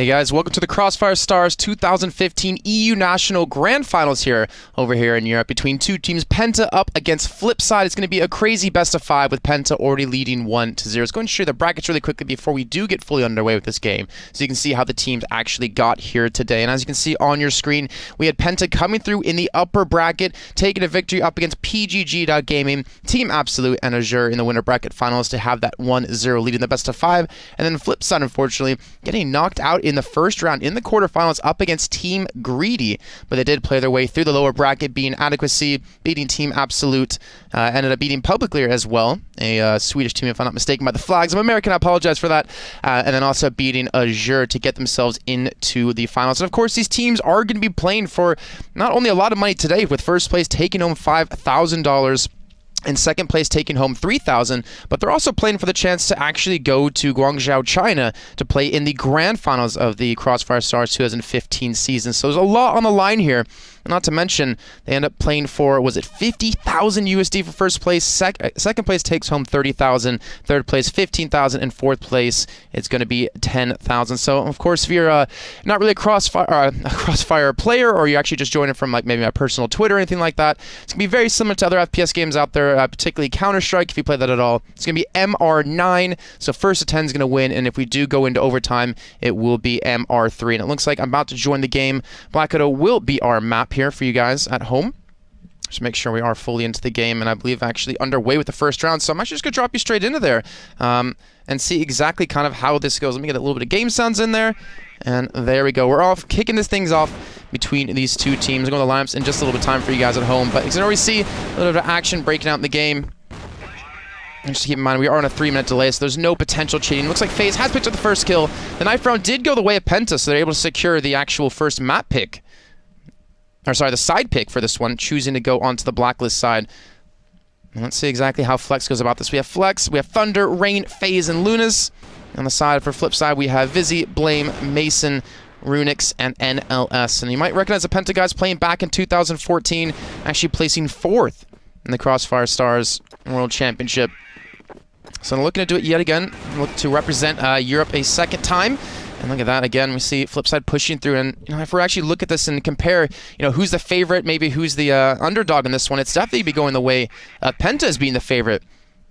Hey guys, welcome to the Crossfire Stars 2015 EU National Grand Finals here over here in Europe between two teams. Penta up against FlipSid. It's going to be a crazy best of 5 with Penta already leading 1-0. Let's go and show you the brackets really quickly before we do get fully underway with this game, so you can see how the teams actually got here today. And as you can see on your screen, we had Penta coming through in the upper bracket, taking a victory up against PGG.Gaming, Team Absolute, and Azure in the winner bracket finals to have that 1-0 lead in the best of 5. And then FlipSid, unfortunately, getting knocked out in the first round in the quarterfinals up against Team Greedy, but they did play their way through the lower bracket, being Adequacy, beating Team Absolute, ended up beating Publicly as well, a Swedish team if I'm not mistaken by the flags. I'm American, I apologize for that, and then also beating Azure to get themselves into the finals. And of course, these teams are going to be playing for not only a lot of money today, with first place taking home $5,000, and second place taking home $3,000, but they're also playing for the chance to actually go to Guangzhou, China to play in the grand finals of the Crossfire Stars 2015 season. So there's a lot on the line here. Not to mention, they end up playing for, was it 50,000 USD for first place? Second place takes home 30,000, third place 15,000, and fourth place it's going to be 10,000. So of course, if you're not really a Crossfire player, or you actually just joined it from like maybe my personal Twitter or anything like that, it's going to be very similar to other FPS games out there, particularly Counter-Strike if you play that at all. It's going to be MR9, so first to 10 is going to win, and if we do go into overtime, it will be MR3. And it looks like I'm about to join the game. Black Widow will be our map here for you guys at home. Just make sure we are fully into the game, and I believe actually underway with the first round, so I'm actually just going to drop you straight into there and see exactly kind of how this goes. Let me get a little bit of game sounds in there, and there we go. We're off, kicking this things off between these two teams. I'm going to the lineups in just a little bit of time for you guys at home, but you can already see a little bit of action breaking out in the game. And just keep in mind, we are on a 3-minute delay, so there's no potential cheating. Looks like FaZe has picked up the first kill. The knife round did go the way of Penta, so they're able to secure the actual first map pick. Or sorry, the side pick for this one, choosing to go onto the Blacklist side. And let's see exactly how Flex goes about this. We have Flex, we have Thunder, Rain, FaZe, and Lunas. On the side, for FlipSid, we have Vizzy, Blame, Mason, Runix, and NLS. And you might recognize the Penta guys playing back in 2014, actually placing 4th in the Crossfire Stars World Championship. So I'm looking to do it yet again, look to represent Europe a second time. And look at that, again, we see FlipSid pushing through, and if we actually look at this and compare, who's the favorite, maybe who's the underdog in this one, it's definitely be going the way Penta is being the favorite,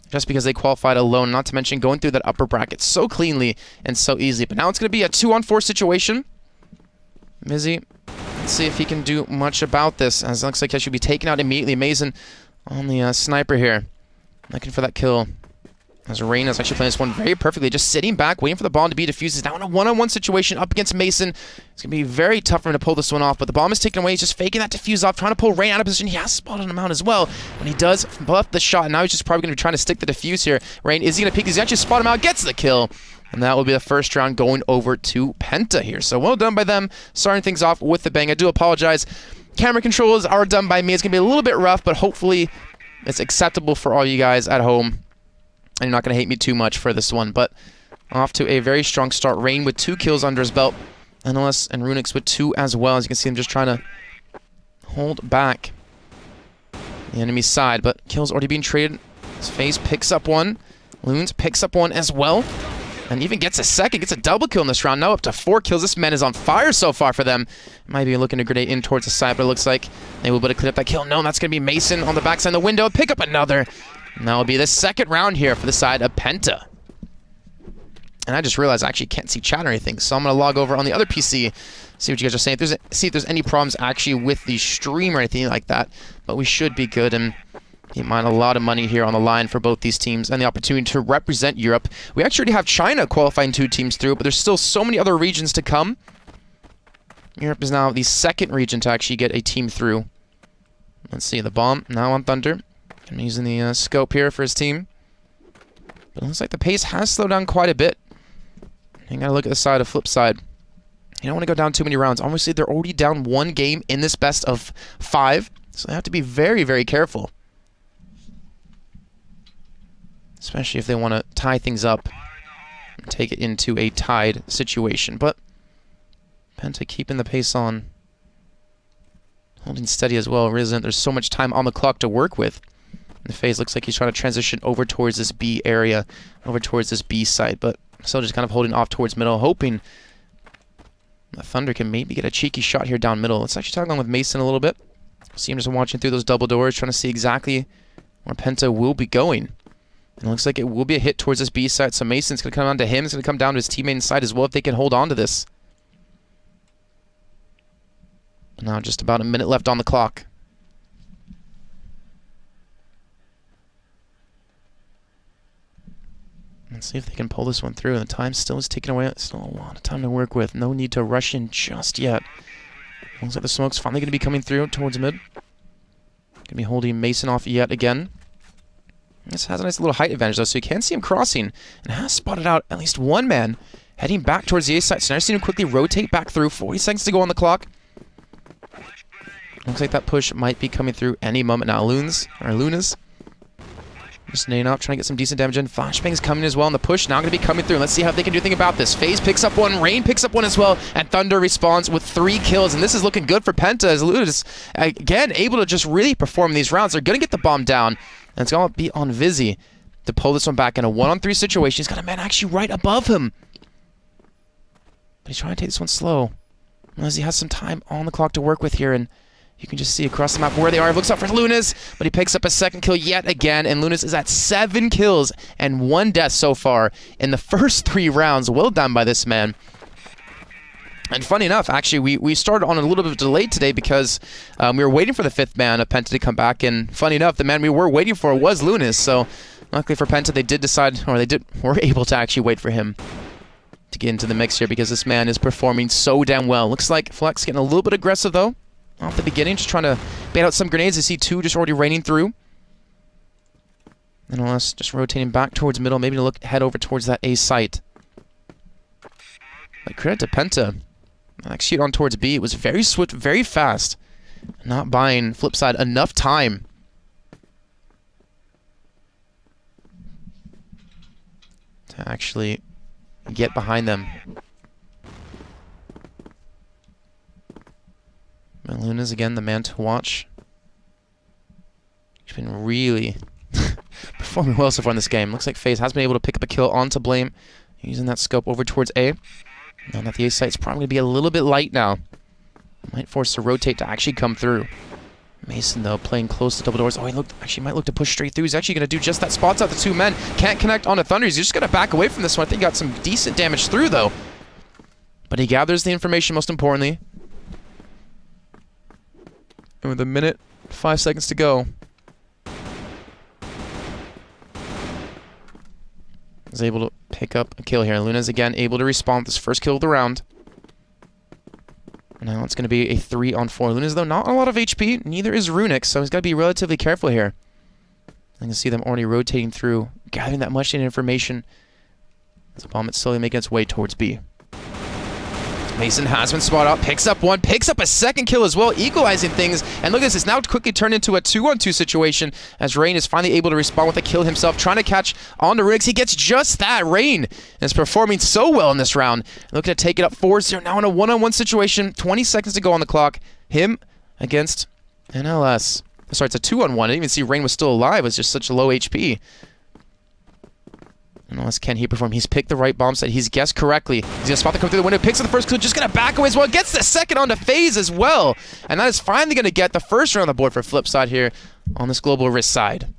just because they qualified alone, not to mention going through that upper bracket so cleanly and so easily. But now it's going to be a 2-on-4 situation. Mizzy, let's see if he can do much about this, as it looks like he should be taken out immediately. Mason on the sniper here, looking for that kill. As Rain is actually playing this one very perfectly, just sitting back, waiting for the bomb to be defused. He's now in a one-on-one situation up against Mason. It's going to be very tough for him to pull this one off, but the bomb is taken away. He's just faking that defuse off, trying to pull Rain out of position. He has spotted him out as well. When he does bluff the shot, and now he's just probably going to be trying to stick the defuse here. Rain, is he going to peek? He's actually spot him out, gets the kill. And that will be the first round going over to Penta here. So well done by them, starting things off with the bang. I do apologize. Camera controls are done by me. It's going to be a little bit rough, but hopefully it's acceptable for all you guys at home. And you're not going to hate me too much for this one, but off to a very strong start. Rain with 2 kills under his belt. NLS and Runix with 2 as well. As you can see, him just trying to hold back the enemy's side, but kills already being traded. His FaZe picks up one. Loons picks up one as well. And even gets a second, gets a double kill in this round. Now up to 4 kills. This man is on fire so far for them. Might be looking to grenade in towards the side, but it looks like they will be able to clean up that kill. No, that's going to be Mason on the backside of the window. Pick up another. And that will be the second round here for the side of Penta. And I just realized I actually can't see chat or anything, so I'm going to log over on the other PC, see what you guys are saying. See if there's any problems actually with the stream or anything like that. But we should be good, and keep in mind a lot of money here on the line for both these teams and the opportunity to represent Europe. We actually already have China qualifying 2 teams through, but there's still so many other regions to come. Europe is now the second region to actually get a team through. Let's see, the bomb now on Thunder. I'm using the scope here for his team. But it looks like the pace has slowed down quite a bit. You gotta look at the side of FlipSid. You don't want to go down too many rounds. Obviously, they're already down 1 game in this best of 5. So they have to be very, very careful. Especially if they want to tie things up and take it into a tied situation. But Penta keeping the pace on. Holding steady as well. There's so much time on the clock to work with. The FaZe looks like he's trying to transition over towards this B area, over towards this B site, but still just kind of holding off towards middle, hoping The Thunder can maybe get a cheeky shot here down middle. Let's actually talk along with Mason a little bit. See him just watching through those double doors, trying to see exactly where Penta will be going. And it looks like it will be a hit towards this B side, so Mason's going to come down to him. It's going to come down to his teammate inside as well if they can hold on to this. Now just about a minute left on the clock. Let's see if they can pull this one through. The time still is ticking away. Still a lot of time to work with. No need to rush in just yet. Looks like the smoke's finally going to be coming through towards mid. Going to be holding Mason off yet again. This has a nice little height advantage though, so you can see him crossing. And has spotted out at least one man heading back towards the A side. So now you've seen him quickly rotate back through. 40 seconds to go on the clock. Looks like that push might be coming through any moment now. Lunas. Just nailing up, trying to get some decent damage in. Flashbang's coming as well, and the push now going to be coming through. Let's see how they can do anything about this. FaZe picks up one, Rain picks up one as well, and Thunder responds with 3 kills. And this is looking good for Penta as Lunas, again, able to just really perform these rounds. They're going to get the bomb down, and it's going to be on Vizzy to pull this one back in a 1-on-3 situation. He's got a man actually right above him. But he's trying to take this one slow, as he has some time on the clock to work with here, and you can just see across the map where they are. He looks up for Lunas, but he picks up a second kill yet again, and Lunas is at 7 kills and 1 death so far in the first 3 rounds. Well done by this man. And funny enough, actually, we started on a little bit of a delay today because we were waiting for the 5th man of Penta to come back, and funny enough, the man we were waiting for was Lunas. So luckily for Penta, they did decide, or were able to actually wait for him to get into the mix here because this man is performing so damn well. Looks like Flex getting a little bit aggressive though. Off the beginning, just trying to bait out some grenades. I see 2 just already raining through. And unless just rotating back towards middle, maybe to head over towards that A site. But credit to Penta. Execute on towards B. It was very swift, very fast. Not buying FlipSid enough time to actually get behind them. Luna's again the man to watch. He's been really performing well so far in this game. Looks like FaZe has been able to pick up a kill onto Blame, using that scope over towards A. Now that the A site's probably going to be a little bit light now. Might force the rotate to actually come through. Mason, though, playing close to double doors. Oh, he actually might look to push straight through. He's actually going to do just that. Spots out the 2 men. Can't connect onto Thunder. He's just going to back away from this one. I think he got some decent damage through, though. But he gathers the information, most importantly. And with a minute, 5 seconds to go, is able to pick up a kill here. Luna's again able to respawn with his first kill of the round. Now it's going to be a 3-on-4. Luna's, though, not a lot of HP. Neither is Runic, so he's got to be relatively careful here. I can see them already rotating through, gathering that much information. As the bomb is slowly making its way towards B. Mason has been spotted out, picks up one, picks up a second kill as well, equalizing things. And look at this, it's now quickly turned into a 2-on-2 situation as Rain is finally able to respond with a kill himself, trying to catch on to Riggs. He gets just that. Rain is performing so well in this round. Looking to take it up 4-0, now in a 1-on-1 situation. 20 seconds to go on the clock. Him against NLS. Sorry, it's a 2-on-1. I didn't even see Rain was still alive. It was just such low HP. Unless can he perform? He's picked the right bomb site. He's guessed correctly. He's going to spot the come through the window. Picks up the first kill. Just going to back away as well. Gets the second onto FaZe as well. And that is finally going to get the first round on the board for FlipSid here on this Global Risk side.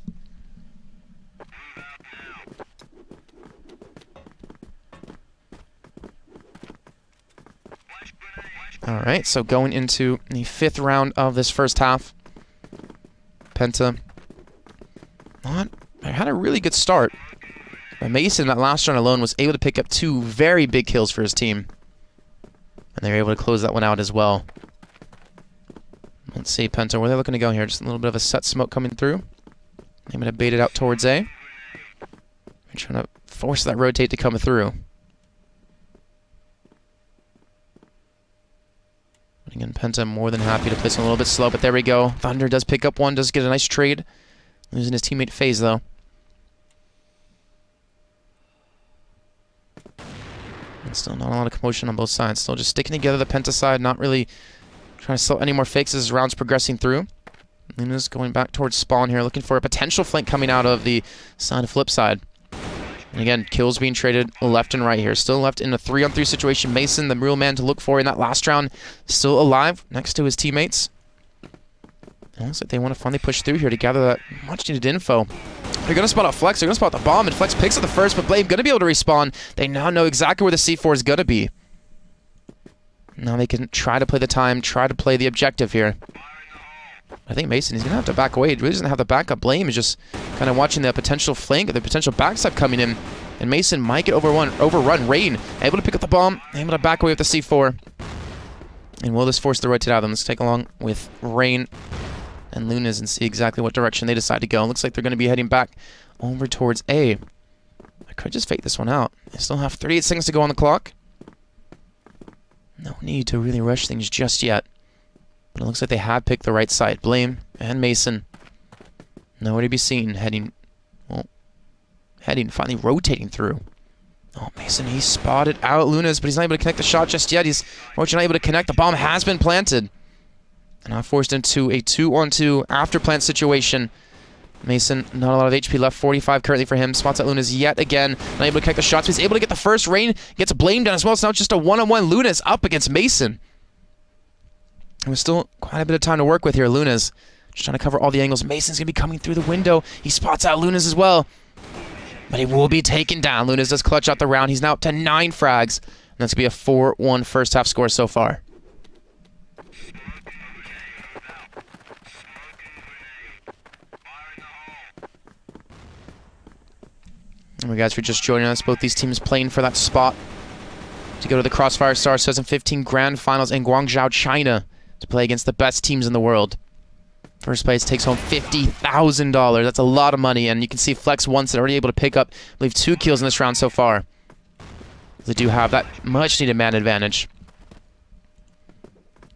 Alright, so going into the 5th round of this first half. Penta had a really good start. But Mason, that last round alone, was able to pick up 2 very big kills for his team. And they were able to close that one out as well. Let's see, Penta, where they're looking to go here. Just a little bit of a set smoke coming through. I'm going to bait it out towards A. They're trying to force that rotate to come through. But again, Penta more than happy to place a little bit slow, but there we go. Thunder does pick up one, does get a nice trade. Losing his teammate FaZe, though. Still not a lot of commotion on both sides. Still just sticking together the Penta side, not really trying to slow any more fakes as rounds progressing through. Luna's going back towards spawn here, looking for a potential flank coming out of the side of FlipSid. And again, kills being traded left and right here. Still left in a 3-on-3 situation. Mason, the real man to look for in that last round, still alive next to his teammates. It looks like they want to finally push through here to gather that much-needed info. They're going to spot out Flex. They're going to spot the bomb, and Flex picks up the first, but Blame going to be able to respawn. They now know exactly where the C4 is going to be. Now they can try to play the time, try to play the objective here. I think Mason, he's going to have to back away. He really doesn't have the backup. Blame is just kind of watching the potential flank, the potential backside coming in. And Mason might get overrun. Rain able to pick up the bomb, able to back away with the C4. And will this force the rotate out of them? Let's take along with Rain and Lunas and see exactly what direction they decide to go. Looks like they're going to be heading back over towards A. I could just fake this one out. They still have 38 seconds to go on the clock. No need to really rush things just yet. But it looks like they have picked the right side. Blame and Mason. Nowhere to be seen. Heading, finally rotating through. Oh, Mason, he spotted out Lunas, but he's not able to connect the shot just yet. He's fortunately not able to connect. The bomb has been planted. And now forced into a 2-on-2 after plant situation. Mason, not a lot of HP left. 45 currently for him. Spots out Lunas yet again. Not able to connect the shots. He's able to get the first. Rain gets blamed down as well. So now it's just a 1-on-1. Lunas up against Mason. There's still quite a bit of time to work with here. Lunas just trying to cover all the angles. Mason's going to be coming through the window. He spots out Lunas as well. But he will be taken down. Lunas does clutch out the round. He's now up to 9 frags. And that's going to be a 4-1 first half score so far. And guys, for just joining us, both these teams playing for that spot to go to the Crossfire Stars 2015 Grand Finals in Guangzhou, China, to play against the best teams in the world. First place takes home $50,000. That's a lot of money, and you can see Flex once already able to pick up, I believe, 2 kills in this round so far. They do have that much-needed man advantage.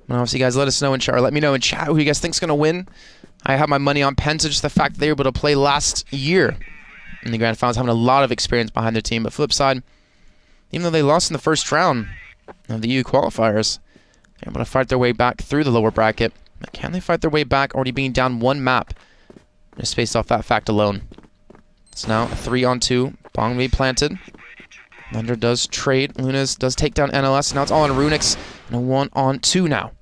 And obviously, guys, let us know in chat, or let me know in chat who you guys think's going to win. I have my money on PENTA, just the fact that they were able to play last year in the Grand Finals, having a lot of experience behind their team. But flip side, even though they lost in the first round of the EU qualifiers, they're able to fight their way back through the lower bracket. But can they fight their way back, already being down 1 map? Just based off that fact alone. It's now a 3-on-2. Bomb be planted. Thunder does trade. Lunas does take down NLS. Now it's all on Runix. And a 1-on-2 now.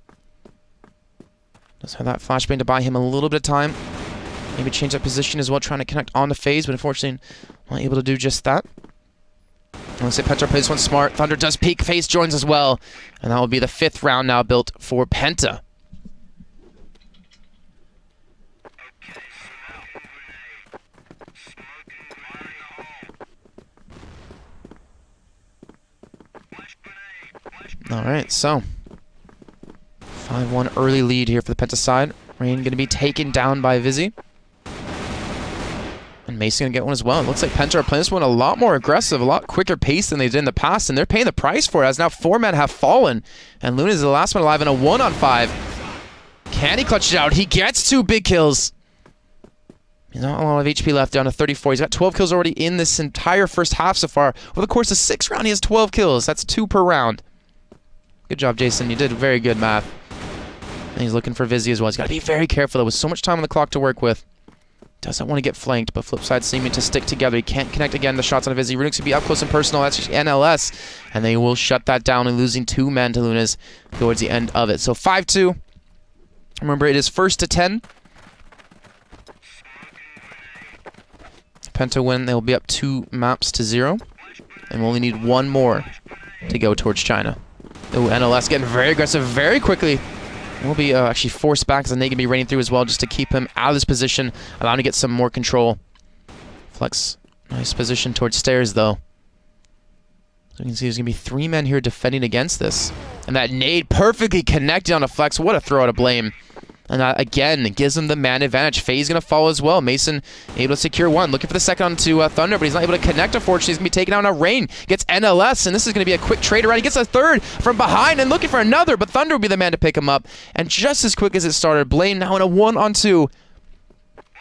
Does have that flashbang to buy him a little bit of time. Maybe change that position as well, trying to connect on the phase, but unfortunately not able to do just that. Let's say PENTA plays one smart. Thunder does peek. Phase joins as well. And that will be the 5th round now built for PENTA. Alright, so 5-1 early lead here for the PENTA side. Rain going to be taken down by Vizzy. And Mason going to get one as well. It looks like PENTA are playing this one a lot more aggressive, a lot quicker pace than they did in the past, and they're paying the price for it as now 4 men have fallen. And Luna is the last one alive in a 1-on-5. Can he clutch it out? He gets 2 big kills. He's not a lot of HP left, down to 34. He's got 12 kills already in this entire first half so far. Over the course of 6 rounds, he has 12 kills. That's 2 per round. Good job, Jason. You did very good math. And he's looking for Vizzy as well. He's got to be very careful, though, with so much time on the clock to work with. Doesn't want to get flanked, but FlipSid seeming to stick together. He can't connect again. The shots on Vizzy. Runix will be up close and personal. That's just NLS. And they will shut that down and losing 2 men to Lunas towards the end of it. So 5-2. Remember, it is 1st to 10. PENTA win. They'll be up 2 maps to 0. And we'll only need 1 more to go towards China. Oh, NLS getting very aggressive very quickly. Will be actually forced back, and they can be raining through as well just to keep him out of this position, allowing him to get some more control. Flex, nice position towards stairs, though. So you can see there's going to be 3 men here defending against this. And that nade perfectly connected on a Flex. What a throw out of Blame. And that, again, gives him the man advantage. Faye's going to follow as well. Mason able to secure 1. Looking for the second onto Thunder, but he's not able to connect, unfortunately. He's going to be taken out on Rain. Gets NLS, and this is going to be a quick trade around. He gets a 3rd from behind and looking for another, but Thunder will be the man to pick him up. And just as quick as it started, Blame now in a 1-on-2.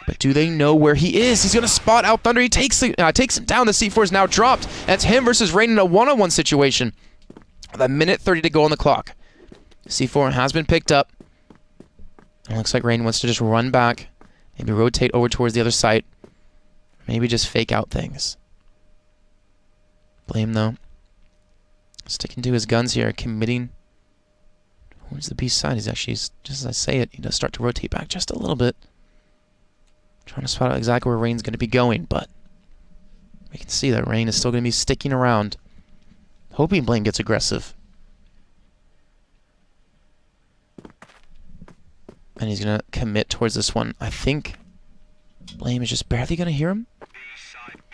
But do they know where he is? He's going to spot out Thunder. He takes him down. The C4 is now dropped. And it's him versus Rain in a 1-on-1 situation. With a minute 30 to go on the clock. C4 has been picked up. It looks like Rain wants to just run back, maybe rotate over towards the other site, maybe just fake out things. Blame, though, sticking to his guns here, committing towards the B side. He's actually, just as I say it, he does start to rotate back just a little bit. Trying to spot out exactly where Rain's going to be going, but we can see that Rain is still going to be sticking around. Hoping Blame gets aggressive. And he's going to commit towards this one. I think Blame is just barely going to hear him.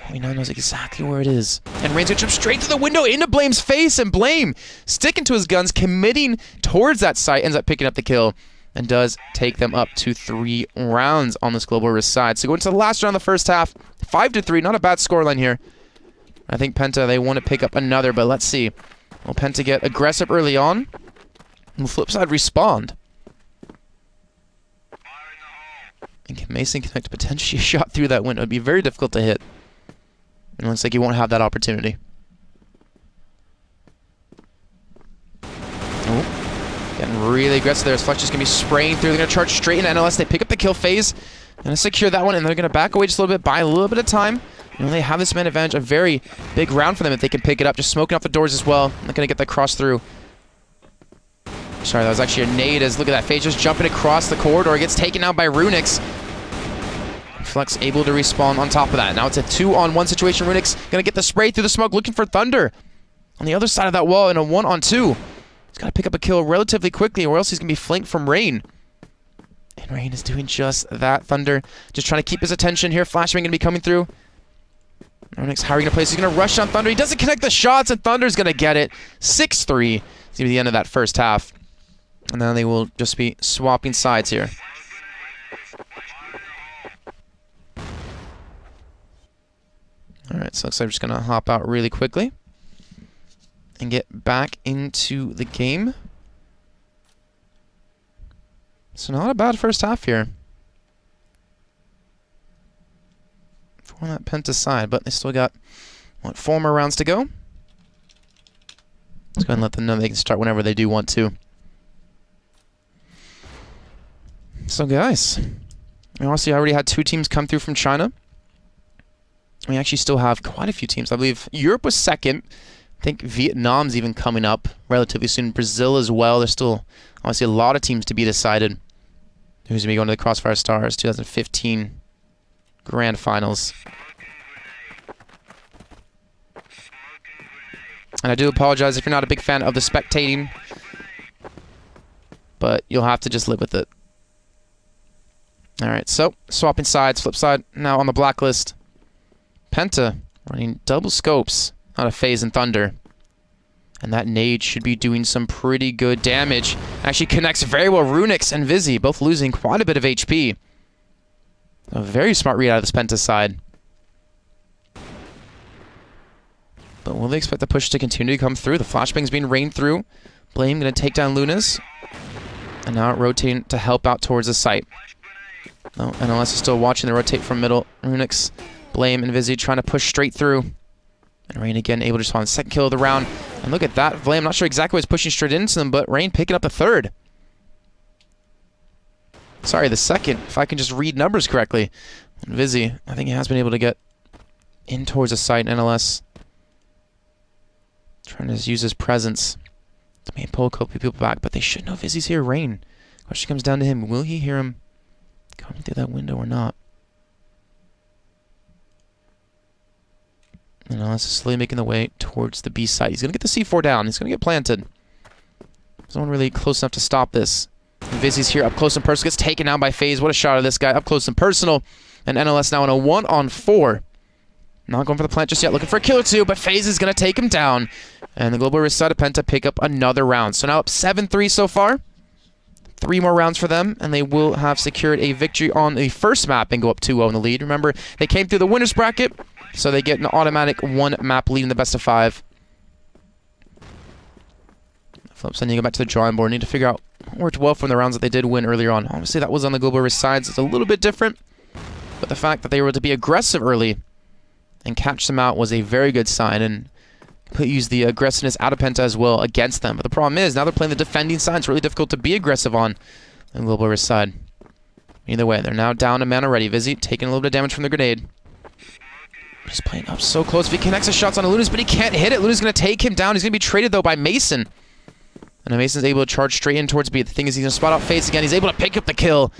He now knows exactly where it is. And Rain's going to jump straight through the window into Blame's face, and Blame, sticking to his guns, committing towards that site, ends up picking up the kill, and does take them up to 3 rounds on this Global Risk side. So going to the last round of the first half, 5-3, not a bad scoreline here. I think Penta, they want to pick up another, but let's see. Will Penta get aggressive early on? Will FlipSid respond? And can Mason connect potentially a shot through that window? It would be very difficult to hit. And it looks like he won't have that opportunity. Oh, getting really aggressive there. His Fletch is going to be spraying through. They're going to charge straight into NLS. They pick up the kill phase. Going to secure that one, and they're going to back away just a little bit, buy a little bit of time. You know, they have this man advantage, a very big round for them if they can pick it up. Just smoking off the doors as well. Not going to get that cross through. Sorry, that was actually a nade. As look at that phase just jumping across the corridor. Gets taken out by Runix. Flex able to respawn on top of that. Now it's a 2-on-1 situation. Runix going to get the spray through the smoke, looking for Thunder on the other side of that wall in a 1-on-2. He's got to pick up a kill relatively quickly, or else he's going to be flanked from Rain. And Rain is doing just that. Thunder just trying to keep his attention here. Flashbang going to be coming through. Runix, how are you going to play this? He's going to rush on Thunder. He doesn't connect the shots, and Thunder's going to get it. 6-3. It's going to be the end of that first half. And then they will just be swapping sides here. Alright, so looks like we're just going to hop out really quickly and get back into the game. So not a bad first half here for that Penta side, but they still got, what, 4 more rounds to go? Let's go ahead and let them know they can start whenever they do want to. So guys, we honestly already had 2 teams come through from China. We actually still have quite a few teams. I believe Europe was second. I think Vietnam's even coming up relatively soon. Brazil as well. There's still obviously a lot of teams to be decided. Who's going to be going to the Crossfire Stars 2015 Grand Finals. And I do apologize if you're not a big fan of the spectating, but you'll have to just live with it. Alright, so swapping sides. FlipSid now on the blacklist. Penta running double scopes out of FaZe and Thunder. And that nade should be doing some pretty good damage. Actually connects very well. Runix and Vizzy both losing quite a bit of HP. A very smart read out of this Penta side. But will they expect the push to continue to come through? The flashbang's being rained through. Blame going to take down Lunas. And now rotating to help out towards the site. No, NLS is still watching the rotate from middle. Runix, Blame, and Vizzy trying to push straight through. And Rain again able to spawn the second kill of the round. And look at that. Blame, I'm not sure exactly what's pushing straight into them, but Rain picking up the third. Sorry, the second, if I can just read numbers correctly. And Vizzy, I think he has been able to get in towards the site. NLS trying to use his presence to maybe pull a couple people back, but they should know Vizzy's here. Rain. Question comes down to him. Will he hear him coming through that window or not? And NLS is slowly making the way towards the B site. He's going to get the C4 down. He's going to get planted. There's no one really close enough to stop this. Vizzy's here up close and personal. Gets taken down by FaZe. What a shot of this guy up close and personal. And NLS now in a 1-on-4. Not going for the plant just yet. Looking for a kill or two, but FaZe is going to take him down. And the Global Risk side of Penta pick up another round. So now up 7-3 so far. 3 more rounds for them, and they will have secured a victory on the first map and go up 2-0 in the lead. Remember, they came through the winner's bracket, so they get an automatic 1-map lead in the best of 5. FlipSid, you go back to the drawing board. Need to figure out what worked well from the rounds that they did win earlier on. Obviously, that was on the Global Risk side, so it's a little bit different. But the fact that they were able to be aggressive early and catch them out was a very good sign, and use the aggressiveness out of Penta as well against them. But the problem is, now they're playing the defending side. It's really difficult to be aggressive on the Global Risk side. Either way, they're now down a man already. Vizzy taking a little bit of damage from the grenade. Just playing up so close. If he connects his shots on Lunas, but he can't hit it. Lunas going to take him down. He's going to be traded, though, by Mason. And Mason's able to charge straight in towards B. The thing is, he's going to spot out FaZe again. He's able to pick up the kill.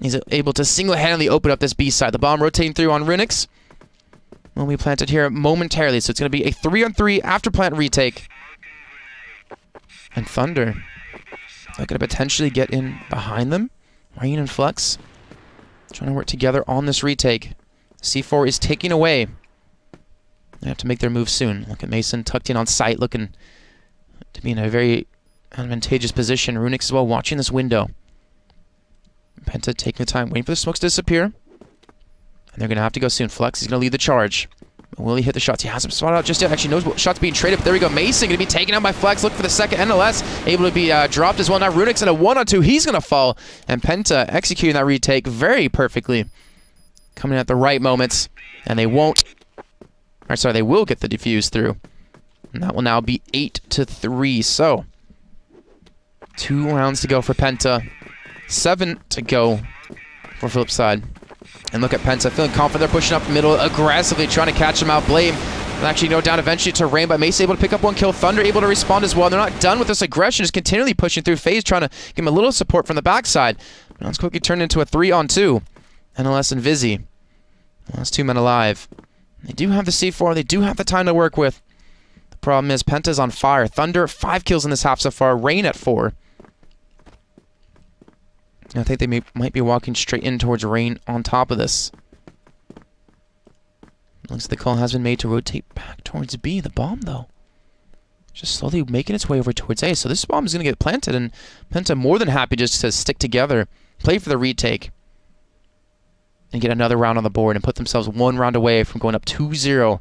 He's able to single-handedly open up this B side. The bomb rotating through on Runix will be planted here momentarily. So it's going to be a 3-on-3 after plant retake. And Thunder are going to potentially get in behind them. Rain and Flex trying to work together on this retake. C4 is taking away. They have to make their move soon. Look at Mason tucked in on site, looking to be in a very advantageous position. Runix as well watching this window. Penta taking the time, waiting for the smokes to disappear. And they're going to have to go soon. Flex is going to lead the charge. Will he hit the shots? He hasn't spotted out just yet. Actually knows what shots being traded. But there we go. Mason going to be taken out by Flex. Look for the second. NLS able to be dropped as well. Now Runix in a 1-on-2. He's going to fall. And Penta executing that retake very perfectly. Coming at the right moments. And they won't. Or sorry, they will get the defuse through. And that will now be 8-3. So 2 rounds to go for Penta. 7 to go for FlipSid. And look at Penta, feeling confident. They're pushing up middle, aggressively trying to catch him out. Blame will actually go down eventually to Rain, but Mace able to pick up 1 kill. Thunder able to respond as well. They're not done with this aggression, just continually pushing through FaZe, trying to give him a little support from the backside. But now it's quickly turned into a 3-on-2. NLS and Vizzy. Last 2 men alive. They do have the C4, they do have the time to work with. The problem is Penta's on fire. Thunder, 5 kills in this half so far. Rain at 4. I think they might be walking straight in towards Rain on top of this. Looks like the call has been made to rotate back towards B. The bomb, though, just slowly making its way over towards A. So this bomb is going to get planted, and Penta more than happy just to stick together, play for the retake, and get another round on the board and put themselves 1 round away from going up 2-0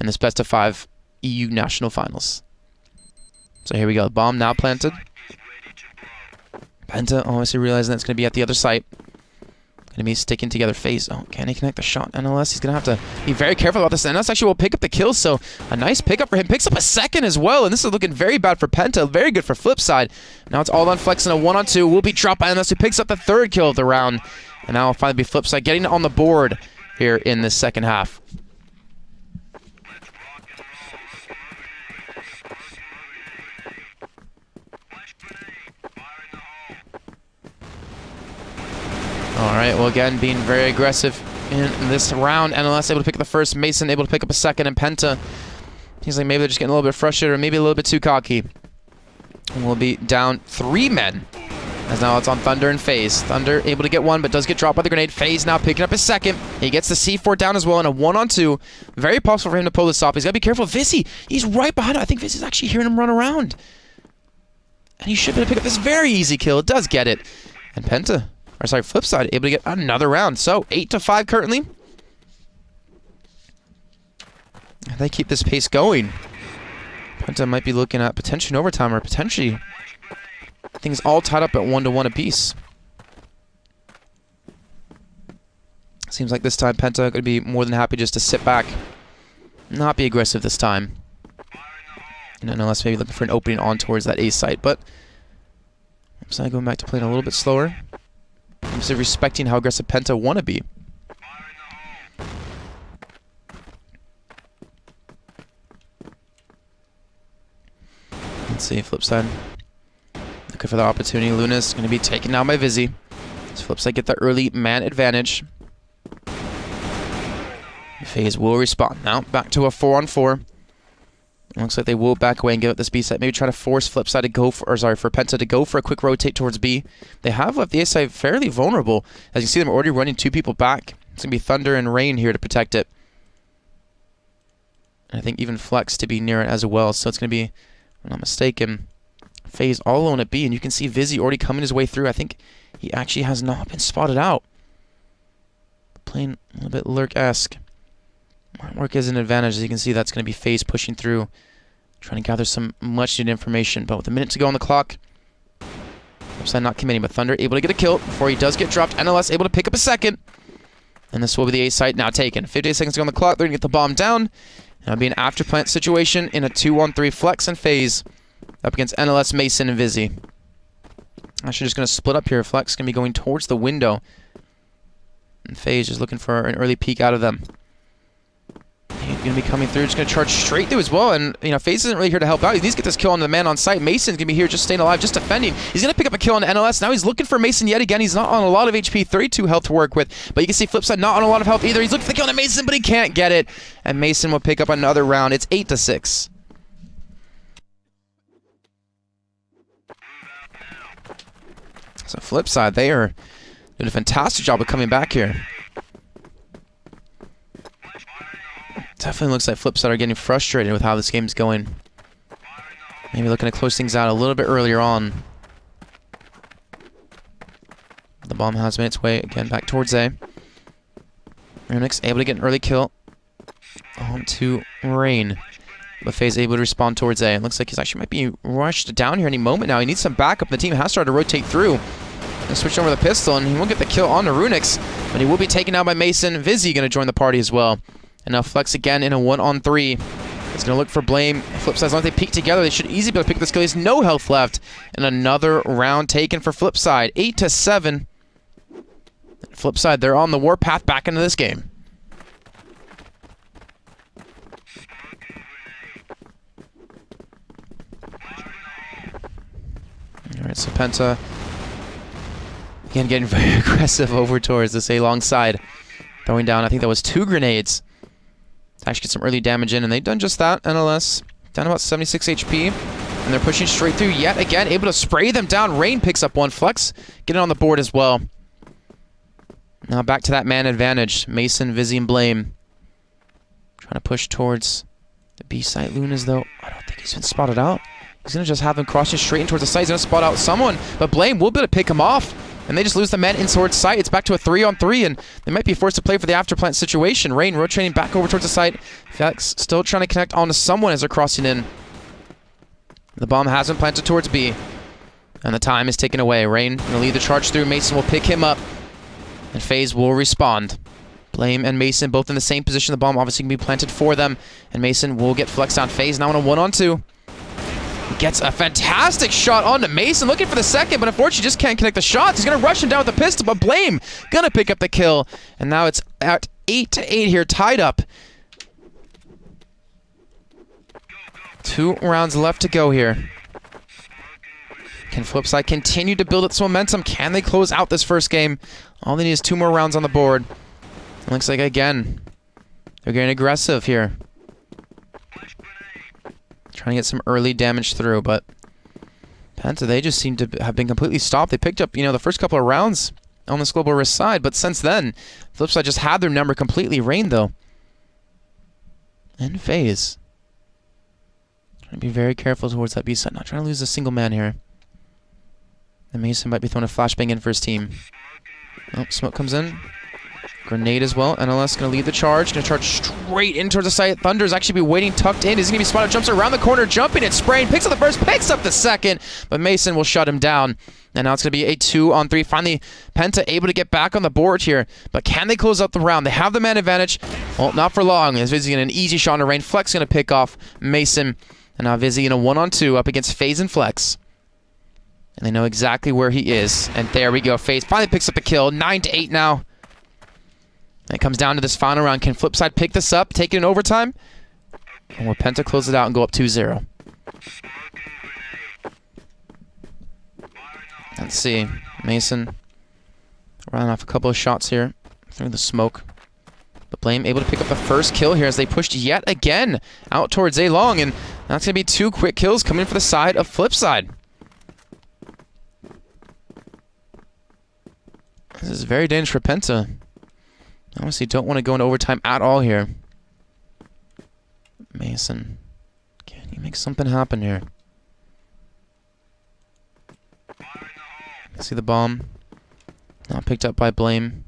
in this best-of-5 EU National Finals. So here we go. Bomb now planted. Penta obviously realizing that's going to be at the other site. Going to be sticking together. FaZe. Oh, can he connect the shot? NLS, he's going to have to be very careful about this. NLS actually will pick up the kill, so a nice pickup for him. Picks up a second as well, and this is looking very bad for Penta. Very good for FlipSid. Now it's all on Flex in a 1-on-2. Will be dropped by NLS, who picks up the 3rd kill of the round. And now it'll finally be FlipSid getting on the board here in this second half. Alright, well again, being very aggressive in this round. NLS able to pick up the first, Mason able to pick up a second, and Penta, he's like maybe they're just getting a little bit frustrated or maybe a little bit too cocky. And we'll be down 3 men. As now it's on Thunder and FaZe. Thunder able to get 1, but does get dropped by the grenade. FaZe now picking up his second. He gets the C4 down as well in a 1-on-2. Very possible for him to pull this off. He's got to be careful. Vizzy, he's right behind him. I think Vizzy's actually hearing him run around. And he should be able to pick up this very easy kill. It does get it. And Penta, or sorry, FlipSid, able to get another round. So 8-5 currently. If they keep this pace going, Penta might be looking at potentially overtime, or potentially things all tied up at 1-1 apiece. Seems like this time Penta could be more than happy just to sit back, not be aggressive this time. And unless maybe looking for an opening on towards that A site, but I'm going back to playing a little bit slower. I'm just respecting how aggressive Penta want to be. Let's see, FlipSid looking for the opportunity. Lunas going to be taken down by Vizzy. So FlipSid get the early man advantage. FaZe will respond. Now back to a 4-on-4. Looks like they will back away and give up this B site. Maybe try to force FlipSid to go for, or sorry, for Penta to go for a quick rotate towards B. They have left the A site fairly vulnerable. As you see, them already running 2 people back. It's going to be Thunder and Rain here to protect it. And I think even Flex to be near it as well. So it's going to be, if I'm not mistaken, FaZe all alone at B. And you can see Vizzy already coming his way through. I think he actually has not been spotted out. Playing a little bit lurk-esque. Work is an advantage. As you can see, that's going to be FaZe pushing through, trying to gather some much-needed information. But with a minute to go on the clock, FlipSid not committing, but Thunder able to get a kill before he does get dropped. NLS able to pick up a second. And this will be the A site now taken. 58 seconds to go on the clock. They're going to get the bomb down. And it'll be an after-plant situation in a 2-on-3. Flex and FaZe up against NLS, Mason, and Vizzy. Actually just going to split up here. Flex going to be going towards the window. And FaZe is looking for an early peek out of them. going to be coming through. Just going to charge straight through as well. And, you know, FaZe isn't really here to help out. He needs to get this kill on the man on site. Mason's going to be here just staying alive, just defending. He's going to pick up a kill on the NLS. Now he's looking for Mason yet again. He's not on a lot of HP, 32 health to work with. But you can see FlipSid not on a lot of health either. He's looking for the kill on Mason, but he can't get it. And Mason will pick up another round. It's 8-6. So FlipSid, they are doing a fantastic job of coming back here. Definitely looks like FlipSid are getting frustrated with how this game's going. Maybe looking to close things out a little bit earlier on. The bomb has made its way again back towards A. Runix able to get an early kill onto Rain. But FaZe able to respond towards A. It looks like he's actually might be rushed down here any moment now. He needs some backup. The team has started to rotate through. And switch over the pistol, and he won't get the kill on the Runix, but he will be taken out by Mason. Vizzy going to join the party as well. And now Flex again in a 1-on-3. He's going to look for Blame. FlipSid, as long as they peek together, they should easily be able to pick this kill. He has no health left. And another round taken for FlipSid. 8-7. FlipSid, they're on the warpath back into this game. Alright, so PENTA again getting very aggressive over towards this A long side. Throwing down, I think that was 2 grenades. To actually get some early damage in, and they've done just that. NLS down about 76 HP. And they're pushing straight through yet again, able to spray them down. Rain picks up one. Flex getting on the board as well. Now back to that man advantage. Mason, Vizzy, and Blame. Trying to push towards the B site. Lunas, though, I don't think he's been spotted out. He's going to just have them crossing straight in towards the site. He's going to spot out someone, but Blame will be able to pick him off. And they just lose the men in towards site. It's back to a 3-on-3, and they might be forced to play for the afterplant situation. Rain rotating back over towards the site. Flex still trying to connect onto someone as they're crossing in. The bomb has been planted towards B. And the time is taken away. Rain going to lead the charge through. Mason will pick him up. And FaZe will respond. Blame and Mason both in the same position. The bomb obviously can be planted for them. And Mason will get Flex down. FaZe now on a 1-on-2. Gets a fantastic shot onto Mason, looking for the second, but unfortunately just can't connect the shots. He's going to rush him down with the pistol, but Blame going to pick up the kill. And now it's at 8-8 here, tied up. 2 rounds left to go here. Can FlipSid continue to build its momentum? Can they close out this first game? All they need is 2 more rounds on the board. It looks like, again, they're getting aggressive here. Trying to get some early damage through, but PENTA, they just seem to have been completely stopped. They picked up, you know, the first couple of rounds on this global risk side, but since then, FlipSid just had their number completely. Rain, though, and FaZe. Trying to be very careful towards that B side. Not trying to lose a single man here. And Mason might be throwing a flashbang in for his team. Oh, smoke comes in. Grenade as well. NLS going to lead the charge. Going to charge straight in towards the site. Thunder's actually be waiting tucked in. He's going to be spotted. Jumps around the corner, jumping and spraying. Picks up the first, picks up the second. But Mason will shut him down. And now it's going to be a 2-on-3. Finally, PENTA able to get back on the board here. But can they close out the round? They have the man advantage. Well, not for long. As Vizzy getting an easy shot on Rain. Flex going to pick off Mason. And now Vizzy in a 1-on-2 up against FaZe and Flex. And they know exactly where he is. And there we go. FaZe finally picks up a kill. 9-8 now. And it comes down to this final round. Can FlipSid pick this up, take it in overtime? Or will PENTA close it out and go up 2-0? Let's see. Mason running off a couple of shots here through the smoke. But Blame able to pick up the first kill here as they pushed yet again out towards A long. And that's going to be 2 quick kills coming for the side of FlipSid. This is very dangerous for PENTA. Honestly, don't want to go into overtime at all here. Mason. Can he make something happen here? See the bomb. Not picked up by Blame.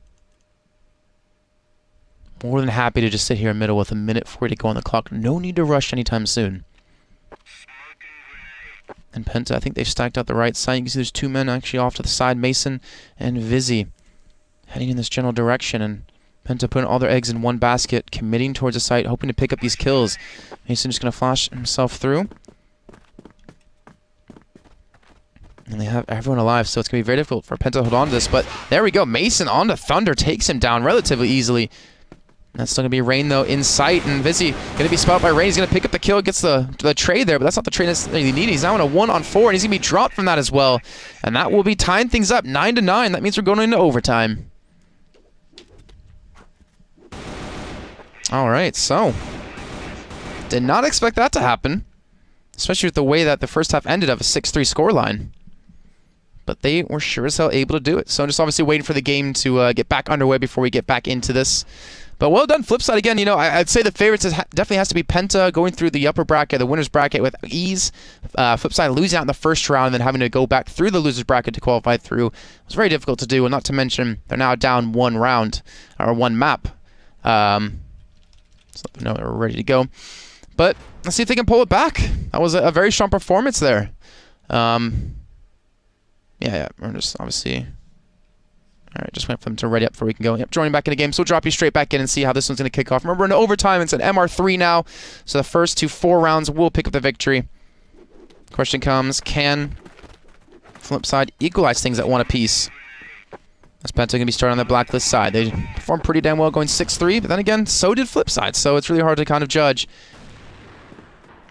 More than happy to just sit here in middle with a minute 40 to go on the clock. No need to rush anytime soon. And PENTA, I think they've stacked out the right side. You can see there's 2 men actually off to the side. Mason and Vizzy heading in this general direction. And PENTA putting all their eggs in one basket, committing towards the site, hoping to pick up these kills. Mason just going to flash himself through. And they have everyone alive, so it's going to be very difficult for PENTA to hold on to this. But there we go. Mason on to Thunder, takes him down relatively easily. That's still going to be Rain, though, in sight. And Vizzy going to be spotted by Rain. He's going to pick up the kill, gets the trade there, but that's not the trade necessarily needed. He's now in a 1-on-4, and he's going to be dropped from that as well. And that will be tying things up 9-9. That means we're going into overtime. All right, so did not expect that to happen, especially with the way that the first half ended up a 6-3 scoreline. But they were sure as hell able to do it. So just obviously waiting for the game to get back underway before we get back into this. But well done, FlipSid. Again, you know, I'd say the favorites definitely has to be Penta going through the upper bracket, the winner's bracket with ease. FlipSid losing out in the first round and then having to go back through the loser's bracket to qualify through. It was very difficult to do, and not to mention they're now down one round, or one map. So no, we're ready to go. But let's see if they can pull it back. That was a very strong performance there. Yeah, we're just obviously... Alright, just wait for them to ready up before we can go. Yep, joining back in the game. So we'll drop you straight back in and see how this one's going to kick off. Remember, we're in overtime. It's an MR3 now. So the first 4 rounds will pick up the victory. Question comes, can FlipSid equalize things at 1 apiece? As Penta going to be starting on the blacklist side. They performed pretty damn well going 6-3, but then again, so did FlipSid. So it's really hard to kind of judge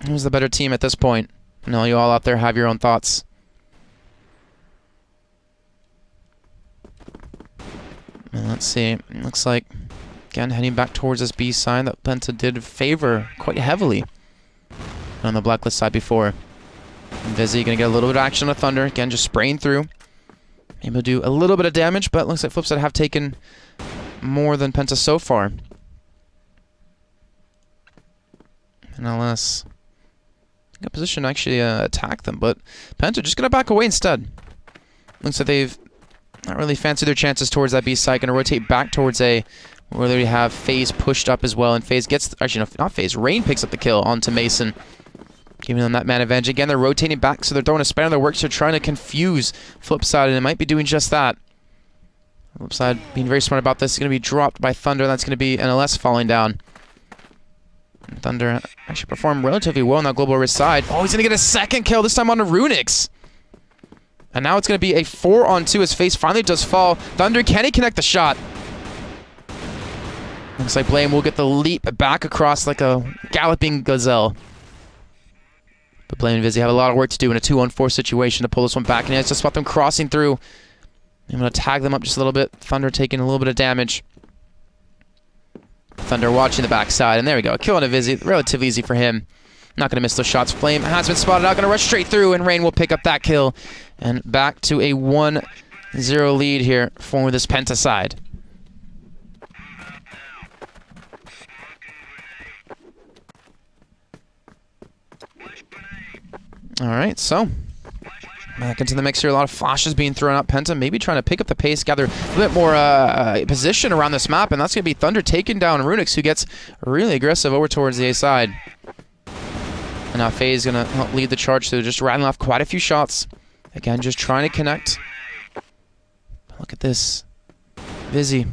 who's the better team at this point. I know you all out there have your own thoughts. And let's see. It looks like, again, heading back towards this B side that Penta did favor quite heavily on the blacklist side before. And Vizzy going to get a little bit of action on Thunder. Again, just spraying through. Able to do a little bit of damage, but looks like FlipSid have taken more than Penta so far. NLS. Good position to actually attack them, but Penta just going to back away instead. Looks like they've not really fancied their chances towards that B side. Going to rotate back towards A, where they have FaZe pushed up as well, and FaZe gets... Actually, no, not FaZe. Rain picks up the kill onto Mason, giving them that man advantage. Again, they're rotating back, so they're throwing a spanner in their works. They're trying to confuse FlipSid, and it might be doing just that. FlipSid being very smart about this. Is going to be dropped by Thunder. That's going to be NLS falling down. And Thunder actually performed relatively well on that Global Risk side. Oh, he's going to get a second kill, this time on the Runix. And now it's going to be a 4-on-2 as FaZe finally does fall. Thunder, can he connect the shot? Looks like Blame will get the leap back across like a galloping gazelle. But Blame and Vizzy have a lot of work to do in a 2-on-4 situation to pull this one back. And it's just about them crossing through. I'm going to tag them up just a little bit. Thunder taking a little bit of damage. Thunder watching the backside. And there we go. A kill on a Vizzy. Relatively easy for him. Not going to miss those shots. Flame has been spotted out. Going to rush straight through. And Rain will pick up that kill. And back to a 1-0 lead here for this Penta side. Alright, so back into the mix here. A lot of flashes being thrown out. Penta maybe trying to pick up the pace, gather a little bit more position around this map, and that's going to be Thunder taking down Runix, who gets really aggressive over towards the A side. And now FaZe going to help lead the charge, so just rattling off quite a few shots. Again, just trying to connect. Look at this. Vizzy.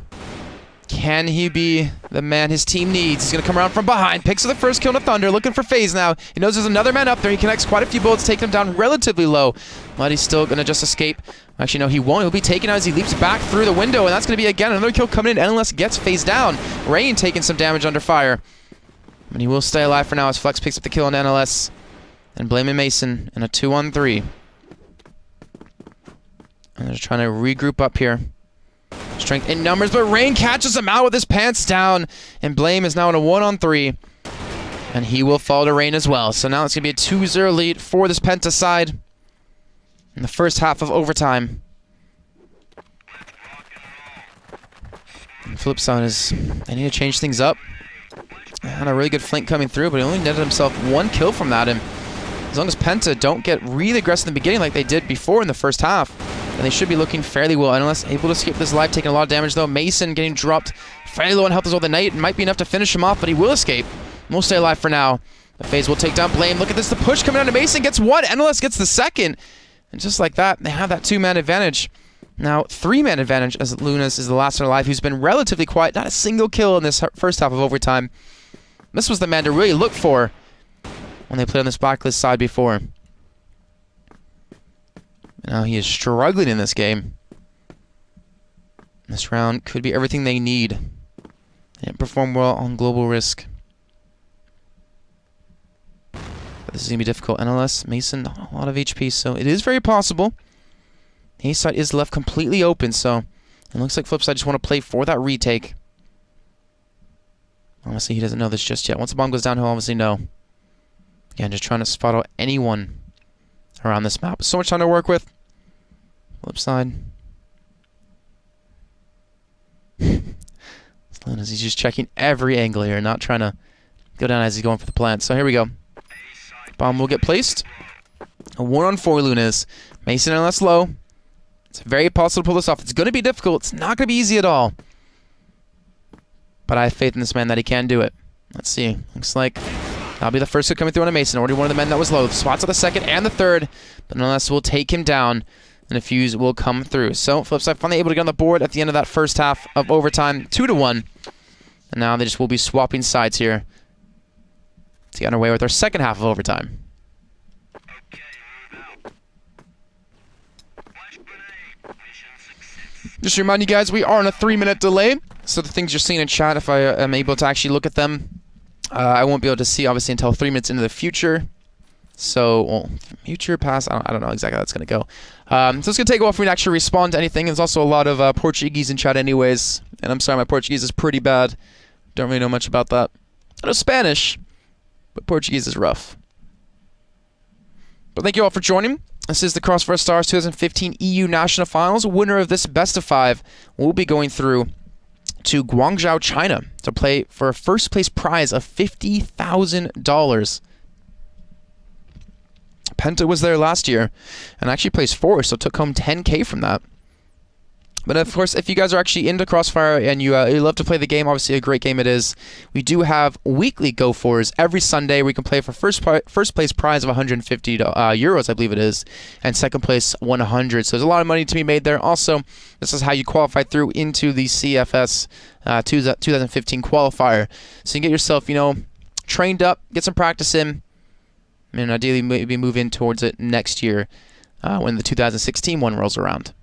Can he be the man his team needs? He's going to come around from behind. Picks up the first kill to Thunder. Looking for FaZe now. He knows there's another man up there. He connects quite a few bullets, taking him down relatively low. But he's still going to just escape. Actually, no, he won't. He'll be taken out as he leaps back through the window. And that's going to be, again, another kill coming in. NLS gets FaZe down. Rain taking some damage under fire. But he will stay alive for now as Flex picks up the kill on NLS. And blaming Mason in a 2-on-3. And they're trying to regroup up here. Strength in numbers, but Rain catches him out with his pants down. And Blame is now in a 1-on-3. And he will fall to Rain as well. So now it's going to be a 2-0 lead for this Penta side in the first half of overtime. And FlipSid is... They need to change things up. Had a really good flank coming through, but he only netted himself 1 kill from that. And as long as Penta don't get really aggressive in the beginning like they did before in the first half, and they should be looking fairly well. NLS able to escape this live, taking a lot of damage though. Mason getting dropped fairly low on health as well. The Knight might be enough to finish him off, but he will escape. We'll stay alive for now. The FaZe will take down Blame. Look at this, the push coming down to Mason. Gets 1, NLS gets the 2nd. And just like that, they have that 2-man advantage. Now, 3-man advantage as Lunas is the last one alive, who's been relatively quiet. Not a single kill in this first half of overtime. This was the man to really look for when they played on this blacklist side before. Now he is struggling in this game. This round could be everything they need. Didn't perform well on global risk. But this is going to be difficult. NLS, Mason, a lot of HP, so it is very possible. A side is left completely open, so it looks like FlipSid just want to play for that retake. Honestly, he doesn't know this just yet. Once the bomb goes down, he'll obviously know. Again, just trying to spot out anyone around this map. So much time to work with. FlipSid. He's just checking every angle here, not trying to go down as he's going for the plant. So here we go. Bomb will get placed. A 1-on-4 Lunas. Mason and less low. It's very possible to pull this off. It's going to be difficult. It's not going to be easy at all. But I have faith in this man that he can do it. Let's see. Looks like that'll be the first hit coming through on a Mason. Already one of the men that was low. The spots on the second and the third. But nonetheless, we'll take him down. And a fuse will come through. So FlipSid finally able to get on the board at the end of that first half of overtime. 2-1. And now they just will be swapping sides here to get underway with our second half of overtime. Just to remind you guys, we are on a 3-minute delay. So the things you're seeing in chat, if I am able to actually look at them, I won't be able to see, obviously, until 3 minutes into the future. So, well, future, past, I don't know exactly how that's going to go. So it's going to take a while for me to actually respond to anything. There's also a lot of Portuguese in chat anyways. And I'm sorry, my Portuguese is pretty bad. Don't really know much about that. I know Spanish, but Portuguese is rough. But thank you all for joining. This is the Crossfire Stars 2015 EU National Finals. Winner of this best of 5 will be going through to Guangzhou, China to play for a first place prize of $50,000. Penta was there last year and actually placed 4th, so took home $10K from that. But of course, if you guys are actually into Crossfire and you love to play the game, obviously a great game it is. We do have weekly go-fors every Sunday. We can play for first place prize of 150 euros, I believe it is, and second place 100. So there's a lot of money to be made there. Also, this is how you qualify through into the CFS 2015 qualifier. So you can get yourself, trained up, get some practice in, and ideally maybe move in towards it next year when the 2016 one rolls around.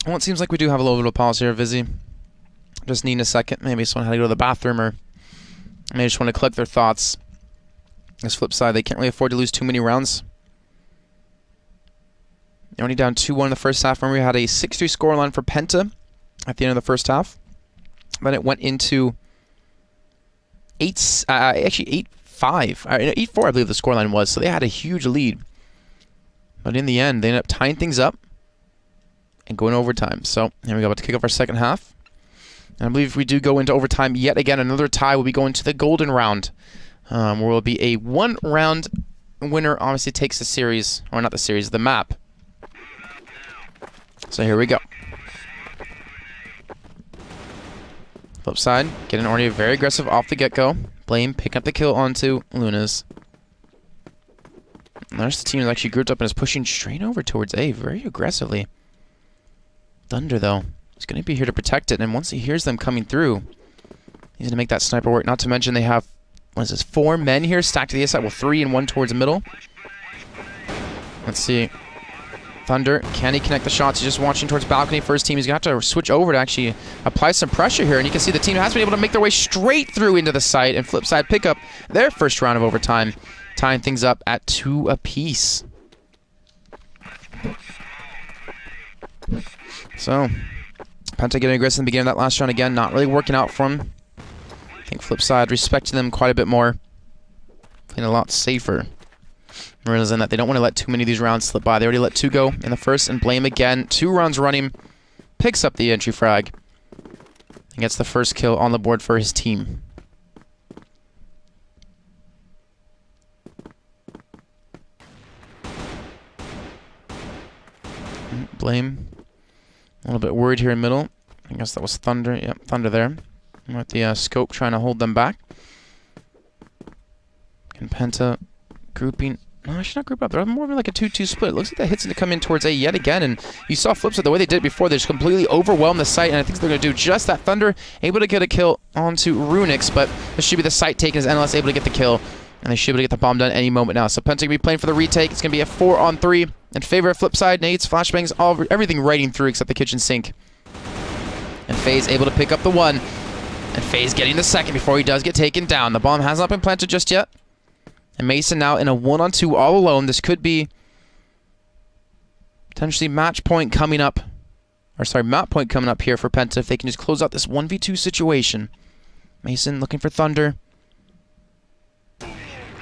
Well, it seems like we do have a little bit of pause here, Vizzy. Just need a second. Maybe someone had to go to the bathroom, or maybe just want to collect their thoughts. This FlipSid, they can't really afford to lose too many rounds. They're only down 2-1 in the first half. Remember, we had a 6-3 scoreline for Penta at the end of the first half. Then it went into 8-5. 8-4, I believe the scoreline was. So they had a huge lead. But in the end, they ended up tying things up and going overtime. So here we go, about to kick off our second half. And I believe if we do go into overtime yet again, another tie will be going to the golden round, where will be a 1-round winner. Obviously takes the series, or not the series, the map. So here we go. FlipSid getting already very aggressive off the get-go. Blame picking up the kill onto Lunas. And there's the team that's actually grouped up and is pushing straight over towards A very aggressively. Thunder, though, is going to be here to protect it, and once he hears them coming through, he's going to make that sniper work. Not to mention they have, 4 men here stacked to the side, well, 3 and 1 towards the middle. Let's see. Thunder, can he connect the shots? He's just watching towards balcony for his team. He's going to have to switch over to actually apply some pressure here, and you can see the team has been able to make their way straight through into the site, and FlipSid pick up their first round of overtime, tying things up at 2 apiece. So, Penta getting aggressive in the beginning of that last round again, not really working out for him. I think FlipSid respecting them quite a bit more, playing a lot safer, realizing that they don't want to let too many of these rounds slip by. They already let 2 go in the first, and Blame again, 2 rounds running, picks up the entry frag, and gets the first kill on the board for his team. Blame a little bit worried here in middle. I guess that was Thunder. Yep, Thunder there. With the scope trying to hold them back. And Penta grouping No, I should not group up. They're more of like a 2-2 split. It looks like that hit's going to come in towards A yet again, and you saw FlipSid the way they did it before. They just completely overwhelmed the site, and I think they're going to do just that. Thunder able to get a kill onto Runix, but this should be the site taken as NLS able to get the kill, and they should be able to get the bomb done any moment now. So PENTA going to be playing for the retake. It's going to be a 4-on-3 in favor of FlipSid. Nades, flashbangs, everything raiding through except the kitchen sink. And FaZe able to pick up the 1, and FaZe getting the 2nd before he does get taken down. The bomb has not been planted just yet. And Mason now in a 1-on-2 all alone. This could be potentially match point coming up. Or sorry, map point coming up here for PENTA if they can just close out this 1v2 situation. Mason looking for Thunder.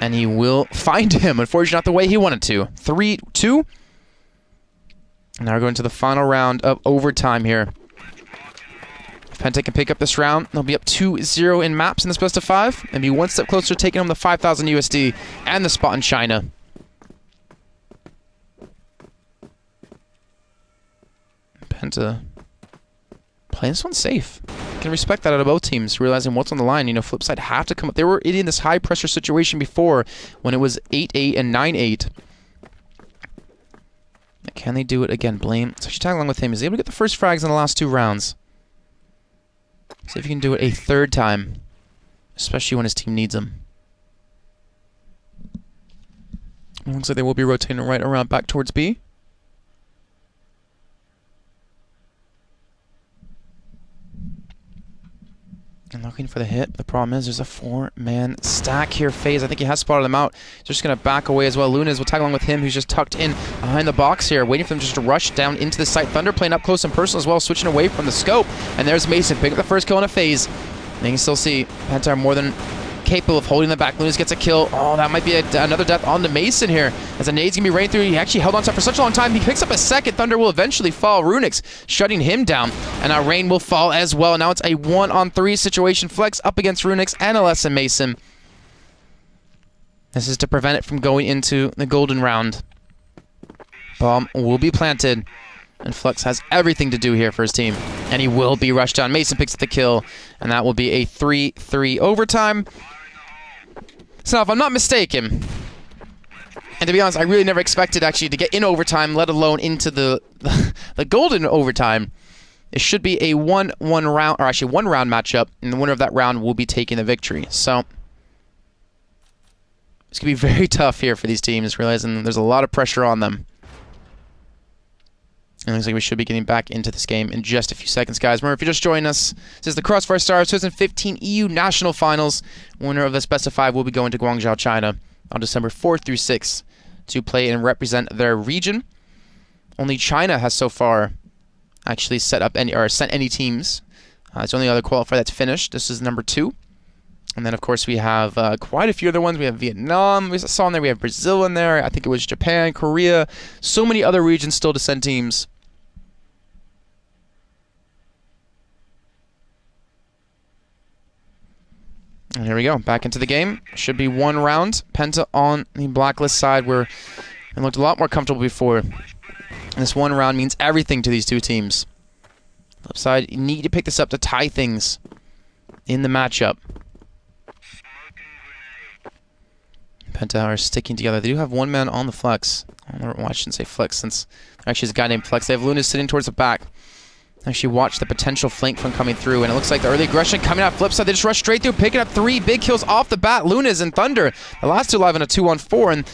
And he will find him. Unfortunately, not the way he wanted to. 3-2. And now we're going to the final round of overtime here. If PENTA can pick up this round, they'll be up 2-0 in maps in this best of 5 and be one step closer to taking home the 5,000 USD and the spot in China. PENTA playing this one safe. Can respect that out of both teams, realizing what's on the line. You know, FlipSid have to come up. They were in this high pressure situation before when it was 8-8 and 9-8. Can they do it again? Blame. So she tag along with him. Is he able to get the first frags in the last 2 rounds? See if he can do it a 3rd time, especially when his team needs him. It looks like they will be rotating right around back towards B. And looking for the hit. The problem is there's a 4-man stack here. FaZe, I think he has spotted them out. He's just going to back away as well. Lunas will tag along with him, who's just tucked in behind the box here, waiting for them just to rush down into the site. Thunder playing up close and personal as well, switching away from the scope. And there's Mason picking up the first kill on a FaZe. And you can still see PENTA are more than capable of holding them back. Lunas gets a kill. Oh, that might be another death on the Mason here. As the nade's going to be raining through. He actually held on to it for such a long time. He picks up a 2nd. Thunder will eventually fall. Runix shutting him down. And now Rain will fall as well. Now it's a 1-on-3 situation. Flex up against Runix, NLS, and Mason. This is to prevent it from going into the golden round. Bomb will be planted. And Flex has everything to do here for his team. And he will be rushed down. Mason picks up the kill. And that will be a 3-3 overtime. So now, if I'm not mistaken, and to be honest, I really never expected actually to get in overtime, let alone into the golden overtime. It should be a 1-1 round, or actually 1-round matchup, and the winner of that round will be taking the victory. So it's going to be very tough here for these teams, realizing there's a lot of pressure on them. And it looks like we should be getting back into this game in just a few seconds, guys. Remember, if you're just joining us, this is the Crossfire Stars 2015 EU National Finals. Winner of this best of 5 will be going to Guangzhou, China on December 4th through 6th to play and represent their region. Only China has so far actually set up any or sent any teams. It's the only other qualifier that's finished. This is number 2. And then, of course, we have quite a few other ones. We have Vietnam. We saw in there. We have Brazil in there. I think it was Japan, Korea. So many other regions still to send teams. And here we go, back into the game. Should be 1 round. PENTA on the blacklist side where it looked a lot more comfortable before. And this 1 round means everything to these 2 teams. FlipSid, you need to pick this up to tie things in the matchup. PENTA are sticking together. They do have 1 man on the flex. I shouldn't say flex since actually there's a guy named Flex. They have Lunas sitting towards the back. Actually watch the potential flank from coming through, and it looks like the early aggression coming out FlipSid. They just rush straight through, picking up 3 big kills off the bat. Lunas and Thunder, the last 2 live on a 2-on-4, and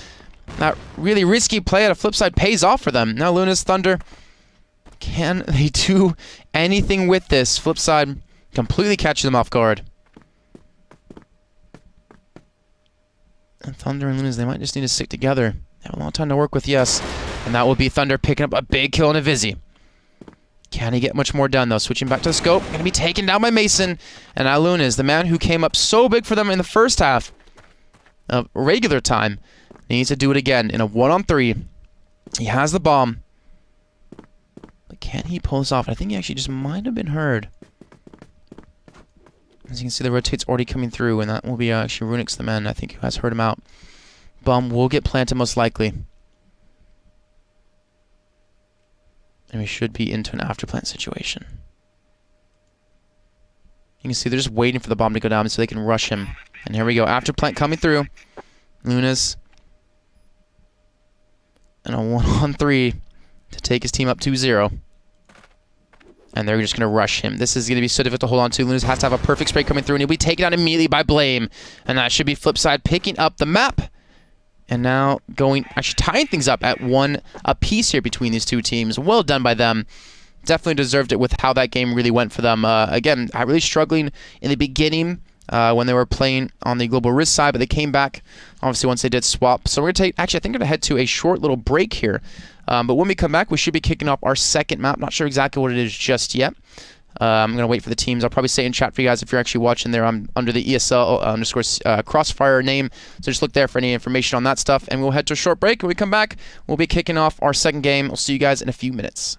that really risky play out of FlipSid pays off for them. Now Lunas, Thunder, can they do anything with this? FlipSid completely catches them off guard. And Thunder and Lunas, they might just need to stick together. They have a long time to work with, yes. And that will be Thunder picking up a big kill on a Vizzy. Can he get much more done, though? Switching back to the scope. Going to be taken down by Mason. And now Lunas, the man who came up so big for them in the first half of regular time, needs to do it again in a 1-on-3. He has the bomb. But can he pull this off? I think he actually just might have been heard. As you can see, the rotate's already coming through, and that will be actually Runix, the man, I think, who has heard him out. Bomb will get planted most likely. And we should be into an afterplant situation. You can see they're just waiting for the bomb to go down so they can rush him. And here we go. Afterplant coming through. Lunas and a 1-on-3 to take his team up 2-0. And they're just going to rush him. This is going to be so difficult to hold on to. Lunas has to have a perfect spray coming through, and he'll be taken out immediately by Blame. And that should be FlipSid picking up the map. And now actually tying things up at 1 apiece here between these two teams. Well done by them. Definitely deserved it with how that game really went for them. Again, really struggling in the beginning when they were playing on the Global Risk side, but they came back, obviously, once they did swap. So we're going to take, actually, I think we're going to head to a short little break here. But when we come back, we should be kicking off our second map. Not sure exactly what it is just yet. I'm going to wait for the teams. I'll probably say in chat for you guys if you're actually watching there. I'm under the ESL _ Crossfire name. So just look there for any information on that stuff. And we'll head to a short break. When we come back, we'll be kicking off our second game. We'll see you guys in a few minutes.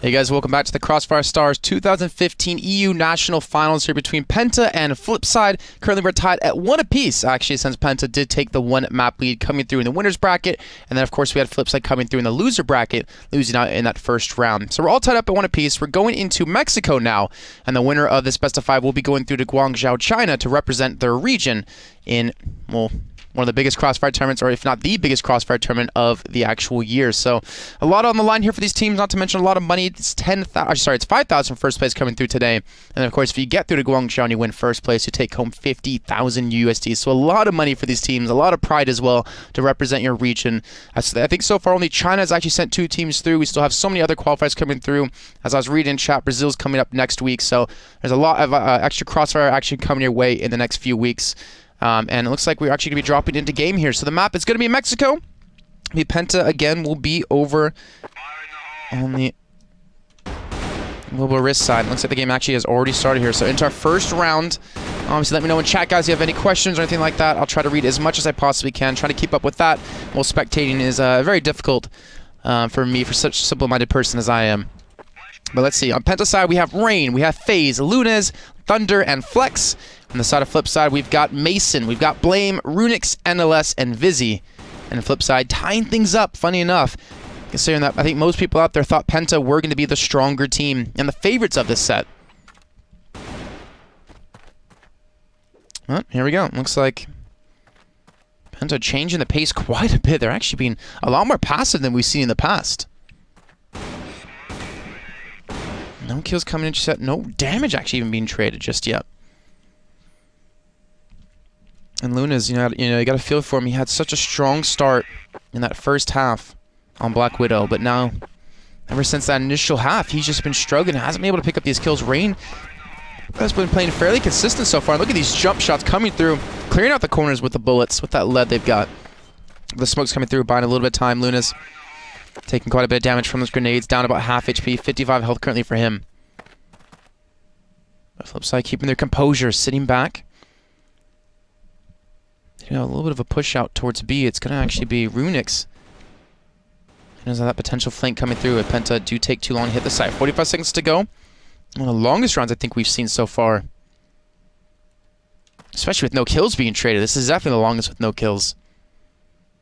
Hey guys, welcome back to the Crossfire Stars 2015 EU National Finals here between Penta and FlipSid. Currently we're tied at 1 apiece, actually, since Penta did take the 1 map lead coming through in the winner's bracket. And then, of course, we had FlipSid coming through in the loser bracket, losing out in that first round. So we're all tied up at 1 apiece. We're going into Mexico now, and the winner of this best of 5 will be going through to Guangzhou, China to represent their region in, well, one of the biggest Crossfire tournaments, or if not the biggest Crossfire tournament of the actual year. So a lot on the line here for these teams, not to mention a lot of money. It's 5,000 first place coming through today. And of course, if you get through to Guangzhou and you win first place, you take home 50,000 USD. So a lot of money for these teams, a lot of pride as well to represent your region. I think so far only China has actually sent 2 teams through. We still have so many other qualifiers coming through. As I was reading in chat, Brazil's coming up next week. So there's a lot of extra Crossfire action coming your way in the next few weeks. And it looks like we're actually going to be dropping into game here. So the map is going to be Mexico. The Penta, again, will be over on the global risk side. Looks like the game actually has already started here. So into our first round. Obviously, let me know in chat, guys, if you have any questions or anything like that. I'll try to read as much as I possibly can. Try to keep up with that. Well, spectating is very difficult for me, for such a simple-minded person as I am. But let's see. On Penta side, we have Rain, we have FaZe, Lunes, Thunder, and Flex. On the side of FlipSid, we've got Mason, we've got Blame, Runix, NLS, and Vizzy. And FlipSid tying things up, funny enough. Considering that I think most people out there thought Penta were going to be the stronger team and the favorites of this set. Well, here we go. Looks like Penta changing the pace quite a bit. They're actually being a lot more passive than we've seen in the past. No kills coming into set. No damage actually even being traded just yet. And Luna's, you got to feel for him. He had such a strong start in that first half on Black Widow, but now, ever since that initial half, he's just been struggling. Hasn't been able to pick up these kills. Rain has been playing fairly consistent so far. Look at these jump shots coming through, clearing out the corners with the bullets, with that lead they've got. The smoke's coming through, buying a little bit of time. Luna's taking quite a bit of damage from those grenades, down about half HP, 55 health currently for him. But FlipSid keeping their composure, sitting back. A little bit of a push out towards B. It's going to actually be Runix. There's that potential flank coming through. If Penta do take too long to hit the site. 45 seconds to go. One of the longest rounds I think we've seen so far. Especially with no kills being traded. This is definitely the longest with no kills.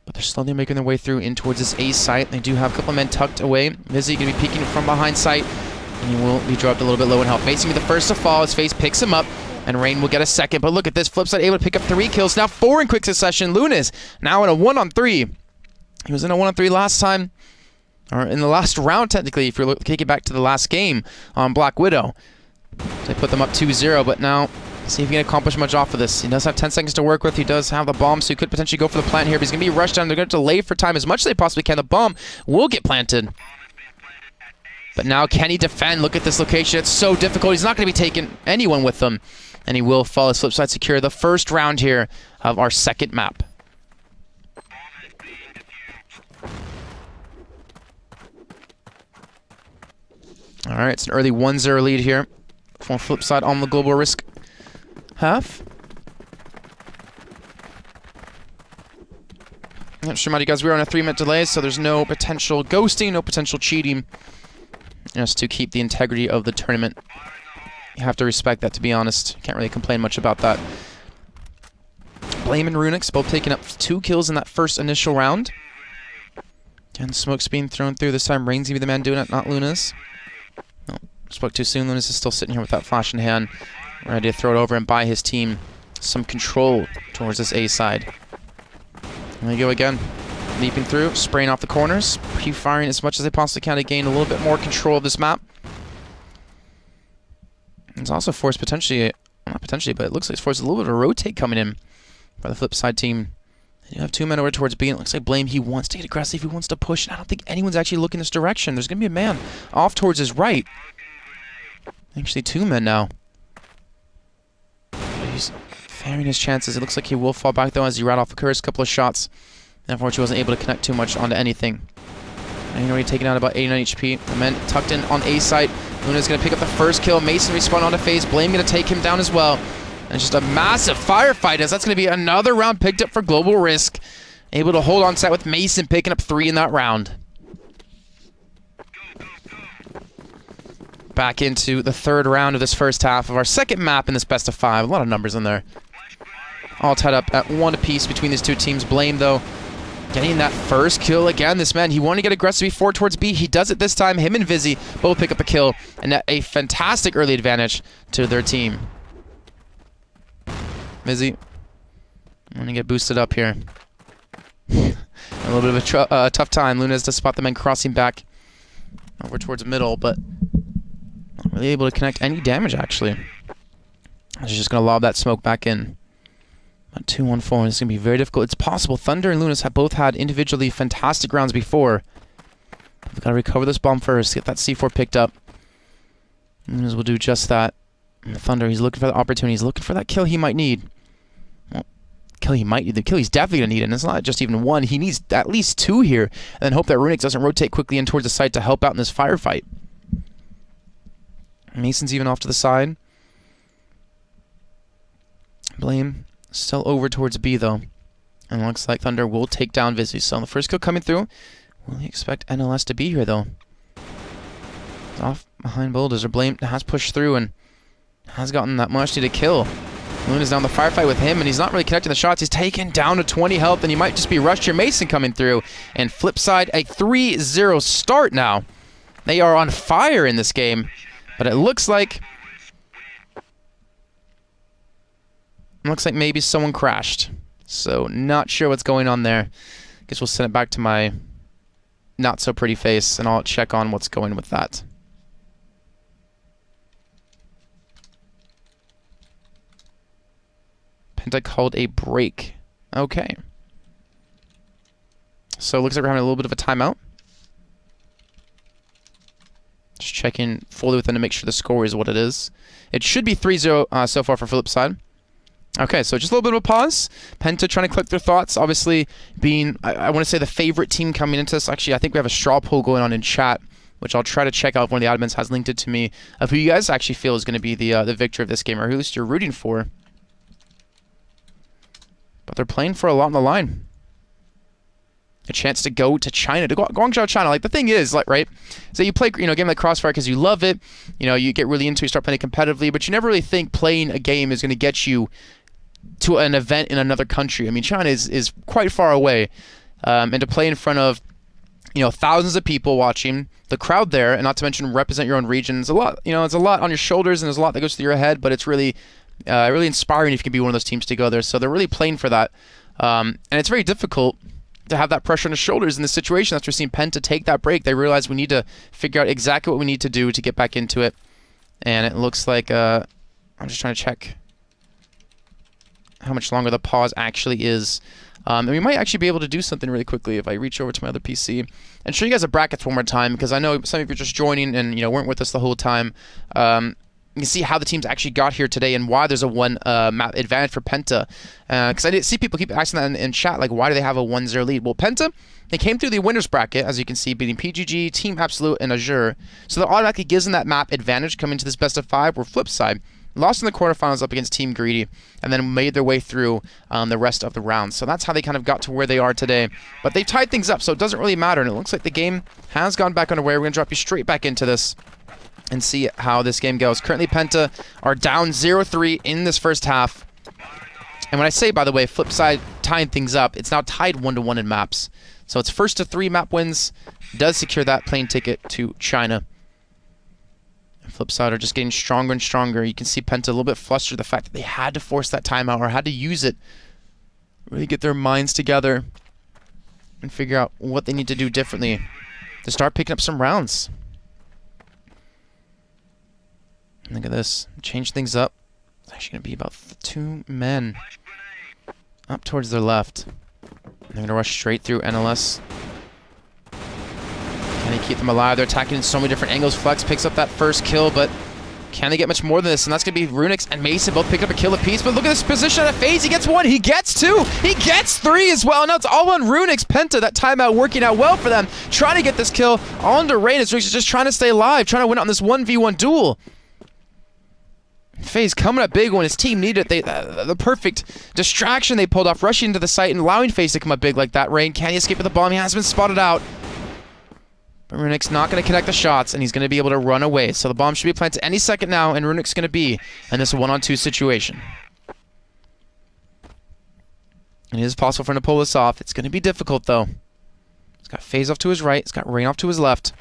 But they're slowly making their way through in towards this A site. They do have a couple of men tucked away. Vizzy going to be peeking from behind site. And he will be dropped a little bit low in health. Mason will be the first to fall. His FaZe picks him up. And Rain will get a second. But look at this. FlipSid able to pick up 3 kills. Now 4 in quick succession. Lunas now in a 1-on-3. He was in a 1-on-3 last time. Or in the last round, technically, if you're taking it back to the last game on Black Widow. They put them up 2-0. But now, see if he can accomplish much off of this. He does have 10 seconds to work with. He does have the bomb, so he could potentially go for the plant here. But he's going to be rushed down. They're going to delay for time as much as they possibly can. The bomb will get planted. But now, can he defend? Look at this location. It's so difficult. He's not going to be taking anyone with him. And he will follow his FlipSid secure the first round here of our second map. Alright, it's an early 1-0 lead here for FlipSid on the global risk half. Just remind you guys, we're on a 3-minute delay, so there's no potential ghosting, no potential cheating. Just to keep the integrity of the tournament. You have to respect that, to be honest. Can't really complain much about that. Blame and Runix both taking up 2 kills in that first initial round. And smoke's being thrown through. This time Rain's going to be the man doing it, not Lunas. No, spoke too soon. Lunas is still sitting here with that flash in hand. Ready to throw it over and buy his team some control towards this A side. There we go again. Leaping through, spraying off the corners. Pre-firing as much as they possibly can to gain a little bit more control of this map. It's also forced potentially, not potentially, but it looks like it's forced a little bit of a rotate coming in by the FlipSid team. You have 2 men over towards B, and it looks like Blame, he wants to get aggressive, he wants to push, and I don't think anyone's actually looking this direction. There's going to be a man off towards his right. Actually, 2 men now. He's fairing his chances. It looks like he will fall back, though, as he ran off the curse. A couple of shots. And unfortunately, wasn't able to connect too much onto anything. And he's already taken out about 89 HP. The men tucked in on A site. Luna's going to pick up the first kill. Mason respawn onto FaZe. Blame going to take him down as well. And just a massive firefight as that's going to be another round picked up for Global Risk. Able to hold on set with Mason picking up 3 in that round. back into the third round of this first half of our second map in this best of 5. A lot of numbers in there. All tied up at 1 apiece between these two teams. Blame, though, getting that first kill again. This man, he wanted to get aggressive before towards B. He does it this time. Him and Vizzy both pick up a kill, and a fantastic early advantage to their team. Vizzy, I'm going to get boosted up here. A little bit of a tough time. Lunez to spot the men crossing back over towards the middle, but not really able to connect any damage, actually. He's just going to lob that smoke back in. 2-1-4, it's going to be very difficult. It's possible. Thunder and Lunez have both had individually fantastic rounds before. We've got to recover this bomb first, get that C4 picked up. Lunez will do just that. And Thunder, he's looking for the opportunity. He's looking for that kill he might need. Well, the kill he's definitely going to need, and it's not just even one. He needs at least 2 here, and then hope that Runix doesn't rotate quickly in towards the site to help out in this firefight. Mason's even off to the side. Blame still over towards B, though. And looks like Thunder will take down Vizzy. So the first kill coming through. Will he expect NLS to be here, though? He's off behind Bulldozer. Blame has pushed through and has gotten that much to kill. Luna's down the firefight with him, and he's not really connecting the shots. He's taken down to 20 health, and he might just be rushed here. Mason coming through. And FlipSid, a 3-0 start now. They are on fire in this game. But it looks like maybe someone crashed. So not sure what's going on there. Guess we'll send it back to my not so pretty face, and I'll check on what's going with that. Penta called a break. Okay. So it looks like we're having a little bit of a timeout. Just checking fully with them to make sure the score is what it is. It should be 3-0 so far for FlipSid. Okay, so just a little bit of a pause. Penta trying to collect their thoughts. Obviously, being, I want to say, the favorite team coming into this. Actually, I think we have a straw poll going on in chat, which I'll try to check out if one of the admins has linked it to me, of who you guys actually feel is going to be the victor of this game, or who at least you're rooting for. But they're playing for a lot on the line. A chance to go to China, to Guangzhou, China. Like, the thing is, like, right, so you play, a game like Crossfire because you love it. You get really into it, you start playing it competitively, but you never really think playing a game is going to get you to an event in another country. I mean, China is quite far away. And to play in front of, thousands of people watching, the crowd there, and not to mention represent your own region, it's a lot, it's a lot on your shoulders, and there's a lot that goes through your head, but it's really, really inspiring if you can be one of those teams to go there. So they're really playing for that. And it's very difficult to have that pressure on his shoulders in this situation. After seeing Penta take that break, they realize we need to figure out exactly what we need to do to get back into it. And it looks like, I'm just trying to check how much longer the pause actually is. And we might actually be able to do something really quickly if I reach over to my other PC and show you guys the brackets one more time, because I know some of you are just joining and weren't with us the whole time. You can see how the teams actually got here today and why there's a 1 map advantage for Penta. Because I did see people keep asking that in chat, like, why do they have a 1-0 lead? Well, Penta, they came through the winners bracket, as you can see, beating PGG, Team Absolute, and Azure. So that automatically gives them that map advantage coming to this best of 5, where FlipSid lost in the quarterfinals up against Team Greedy, and then made their way through the rest of the rounds. So that's how they kind of got to where they are today. But they've tied things up, so it doesn't really matter, and it looks like the game has gone back underway. We're going to drop you straight back into this and see how this game goes. Currently, Penta are down 0-3 in this first half. And when I say, by the way, FlipSid tying things up, it's now tied 1-1 in maps. So it's first to 3 map wins, does secure that plane ticket to China. FlipSid are just getting stronger and stronger. You can see Penta a little bit flustered, the fact that they had to force that timeout or had to use it. Really get their minds together and figure out what they need to do differently to start picking up some rounds. Look at this. Change things up. It's actually going to be about 2 men up towards their left. They're going to rush straight through NLS. Can they keep them alive? They're attacking in so many different angles. Flex picks up that first kill, but can they get much more than this? And that's going to be Runix and Mason both pick up a kill apiece. But look at this position out of FaZe. He gets 1. He gets 2. He gets 3 as well. Now it's all on Runix. Penta, that timeout working out well for them. Trying to get this kill on to Rain. Runix is just trying to stay alive, trying to win out on this 1v1 duel. FaZe coming up big when his team needed it. The perfect distraction they pulled off, rushing into the site and allowing FaZe to come up big like that. Rain, can he escape with the bomb? He has been spotted out. But Runik's not going to connect the shots, and he's going to be able to run away. So the bomb should be planted any second now, and Runik's going to be in this 1-on-2 situation. And it is possible for him to pull this off. It's going to be difficult, though. He's got FaZe off to his right. He's got Rain off to his left.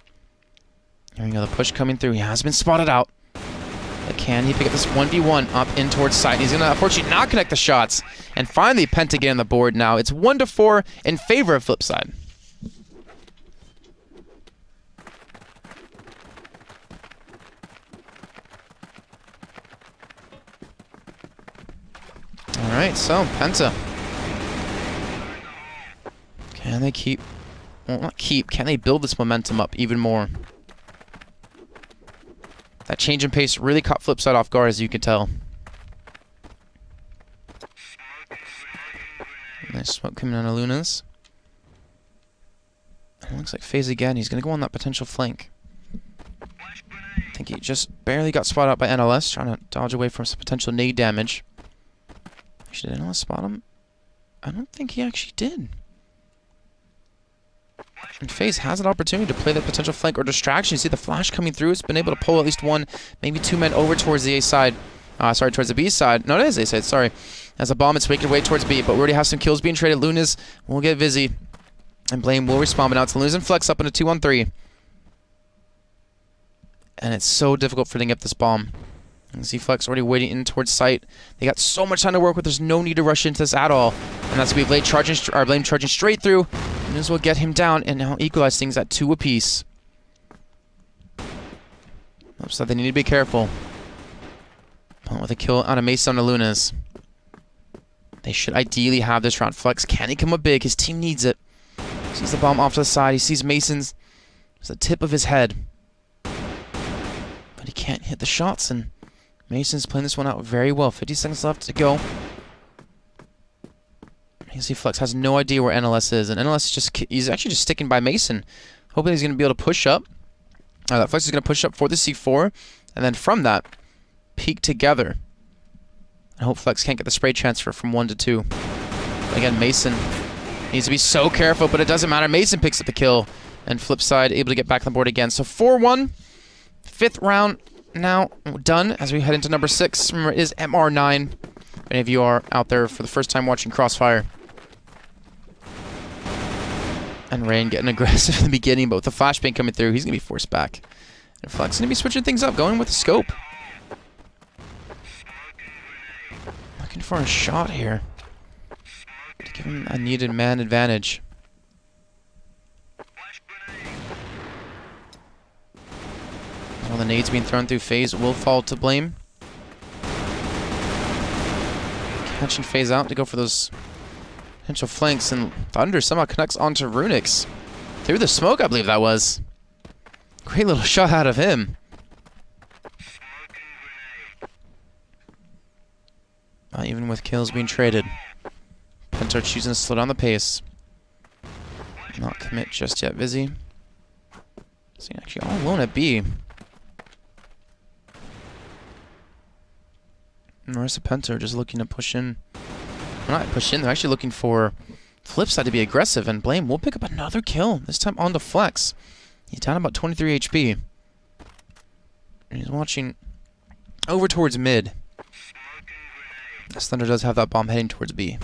Here we go, the push coming through. He has been spotted out. But can he pick up this 1v1 up in towards side? He's going to unfortunately not connect the shots. And finally, PENTA getting on the board now. It's 1-4 in favor of FlipSid. Alright, so PENTA. Can they keep... Well, not keep. Can they build this momentum up even more? That change in pace really caught FlipSid off guard, as you can tell. Nice smoke coming out of Lunas. It looks like FaZe again. He's going to go on that potential flank. I think he just barely got spotted out by NLS, trying to dodge away from some potential nade damage. Actually, did NLS spot him? I don't think he actually did. And FaZe has an opportunity to play that potential flank or distraction. You see the flash coming through. It's been able to pull at least one, maybe two men over towards the A side. Sorry, towards the B side. No, it is A side, sorry. As a bomb, it's making way towards B, but we already have some kills being traded. Lunas will get Vizzy, and Blame will respawn, but now it's Lunas and Flex up in a 2-on-3. And it's so difficult for them to get this bomb. You see Flex already waiting in towards site. They got so much time to work with. There's no need to rush into this at all. And that's going to be Blame charging straight through. And this will get him down and now equalize things at 2 apiece. So they need to be careful. With a kill on a Mason on the Lunas. They should ideally have this round. Flex, can he come up big? His team needs it. Sees the bomb off to the side. He sees Mason's. It's the tip of his head. But he can't hit the shots, and Mason's playing this one out very well. 50 seconds left to go. You see Flex has no idea where NLS is, and NLS is just, he's actually just sticking by Mason, hoping he's going to be able to push up. That Flex is going to push up for the C4, and then from that, peek together. I hope Flex can't get the spray transfer from 1 to 2. But again, Mason needs to be so careful, but it doesn't matter. Mason picks up the kill, and FlipSid able to get back on the board again. So 4-1, 5th round now done as we head into number 6. Remember, it is MR9. If any of you are out there for the first time watching Crossfire. And Rain getting aggressive in the beginning, but with the flashbang coming through, he's going to be forced back. And Flex going to be switching things up, going with the scope. Looking for a shot here to give him a needed man advantage. All the nades being thrown through FaZe will fall to Blame. Catching FaZe out to go for those potential flanks, and Thunder somehow connects onto Runix. Through the smoke, I believe that was. Great little shot out of him. Not even with kills being traded. PENTA choosing to slow down the pace. Not commit just yet, Vizzy. So actually all alone at B. And Marissa PENTA are just looking to push in. Well, not push in, they're actually looking for FlipSid to be aggressive, and Blame will pick up another kill, this time on the Flex. He's down about 23 HP. And he's watching over towards mid. This Thunder does have that bomb heading towards B.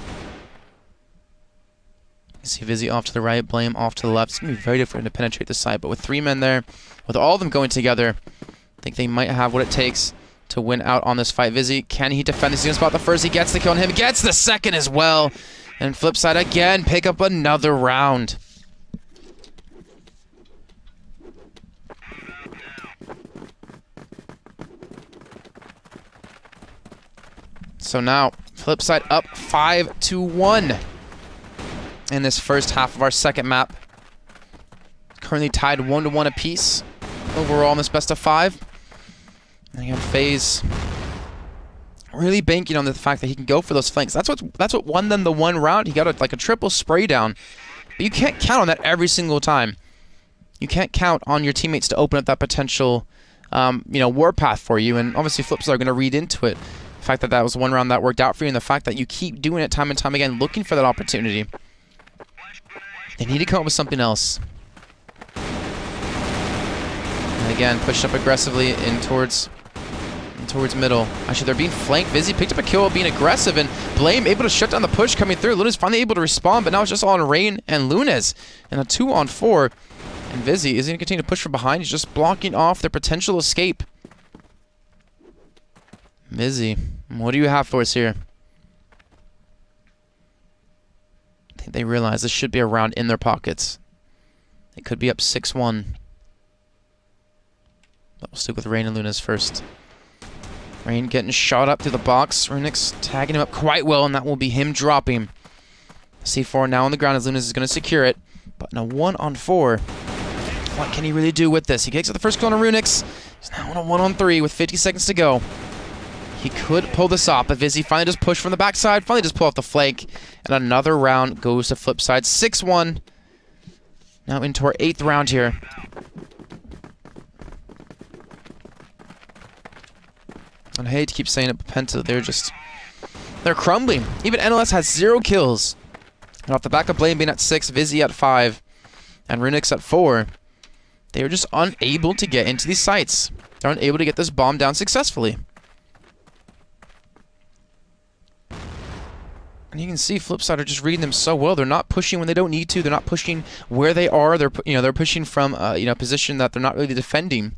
You see Vizzy off to the right, Blame off to the left. It's going to be very difficult to penetrate the side, but with 3 men there, with all of them going together, I think they might have what it takes to win out on this fight. Vizzy, can he defend this? He's going to spot the first. He gets the kill on him. He gets the second as well. And FlipSid again, pick up another round. So now, FlipSid up 5-1 in this first half of our second map. Currently tied 1-1 apiece overall in this best of 5. And again, FaZe really banking on the fact that he can go for those flanks. That's what won them the one round. He got like a triple spray down. But you can't count on that every single time. You can't count on your teammates to open up that potential, warpath for you. And obviously, FlipSid are going to read into it. The fact that that was one round that worked out for you, and the fact that you keep doing it time and time again, looking for that opportunity. They need to come up with something else. And again, pushed up aggressively in towards middle. Actually, they're being flanked. Vizzy picked up a kill being aggressive, and Blame able to shut down the push coming through. Luna's finally able to respond, but now it's just on Rain and Lunas. And a 2-on-4. And Vizzy is going to continue to push from behind. He's just blocking off their potential escape. Vizzy, what do you have for us here? I think they realize this should be a round in their pockets. They could be up 6-1. But we'll stick with Rain and Lunas first. Rain getting shot up through the box. Runix tagging him up quite well, and that will be him dropping. C4 now on the ground as Lunas is going to secure it. But in a 1-on-4, what can he really do with this? He kicks at the first kill on Runix. He's now on a 1-on-3 with 50 seconds to go. He could pull this off, but Vizzy finally just pushed from the backside, finally just pull off the flank, and another round goes to FlipSid. 6-1. Now into our 8th round here. And I hate to keep saying it, but Penta, they're crumbling. Even NLS has 0 kills. And off the back of Blame being at 6, Vizzy at 5, and Runix at 4, they are just unable to get into these sites. They're unable to get this bomb down successfully. And you can see FlipSid are just reading them so well. They're not pushing when they don't need to. They're not pushing where they are. They're pushing from a position that they're not really defending,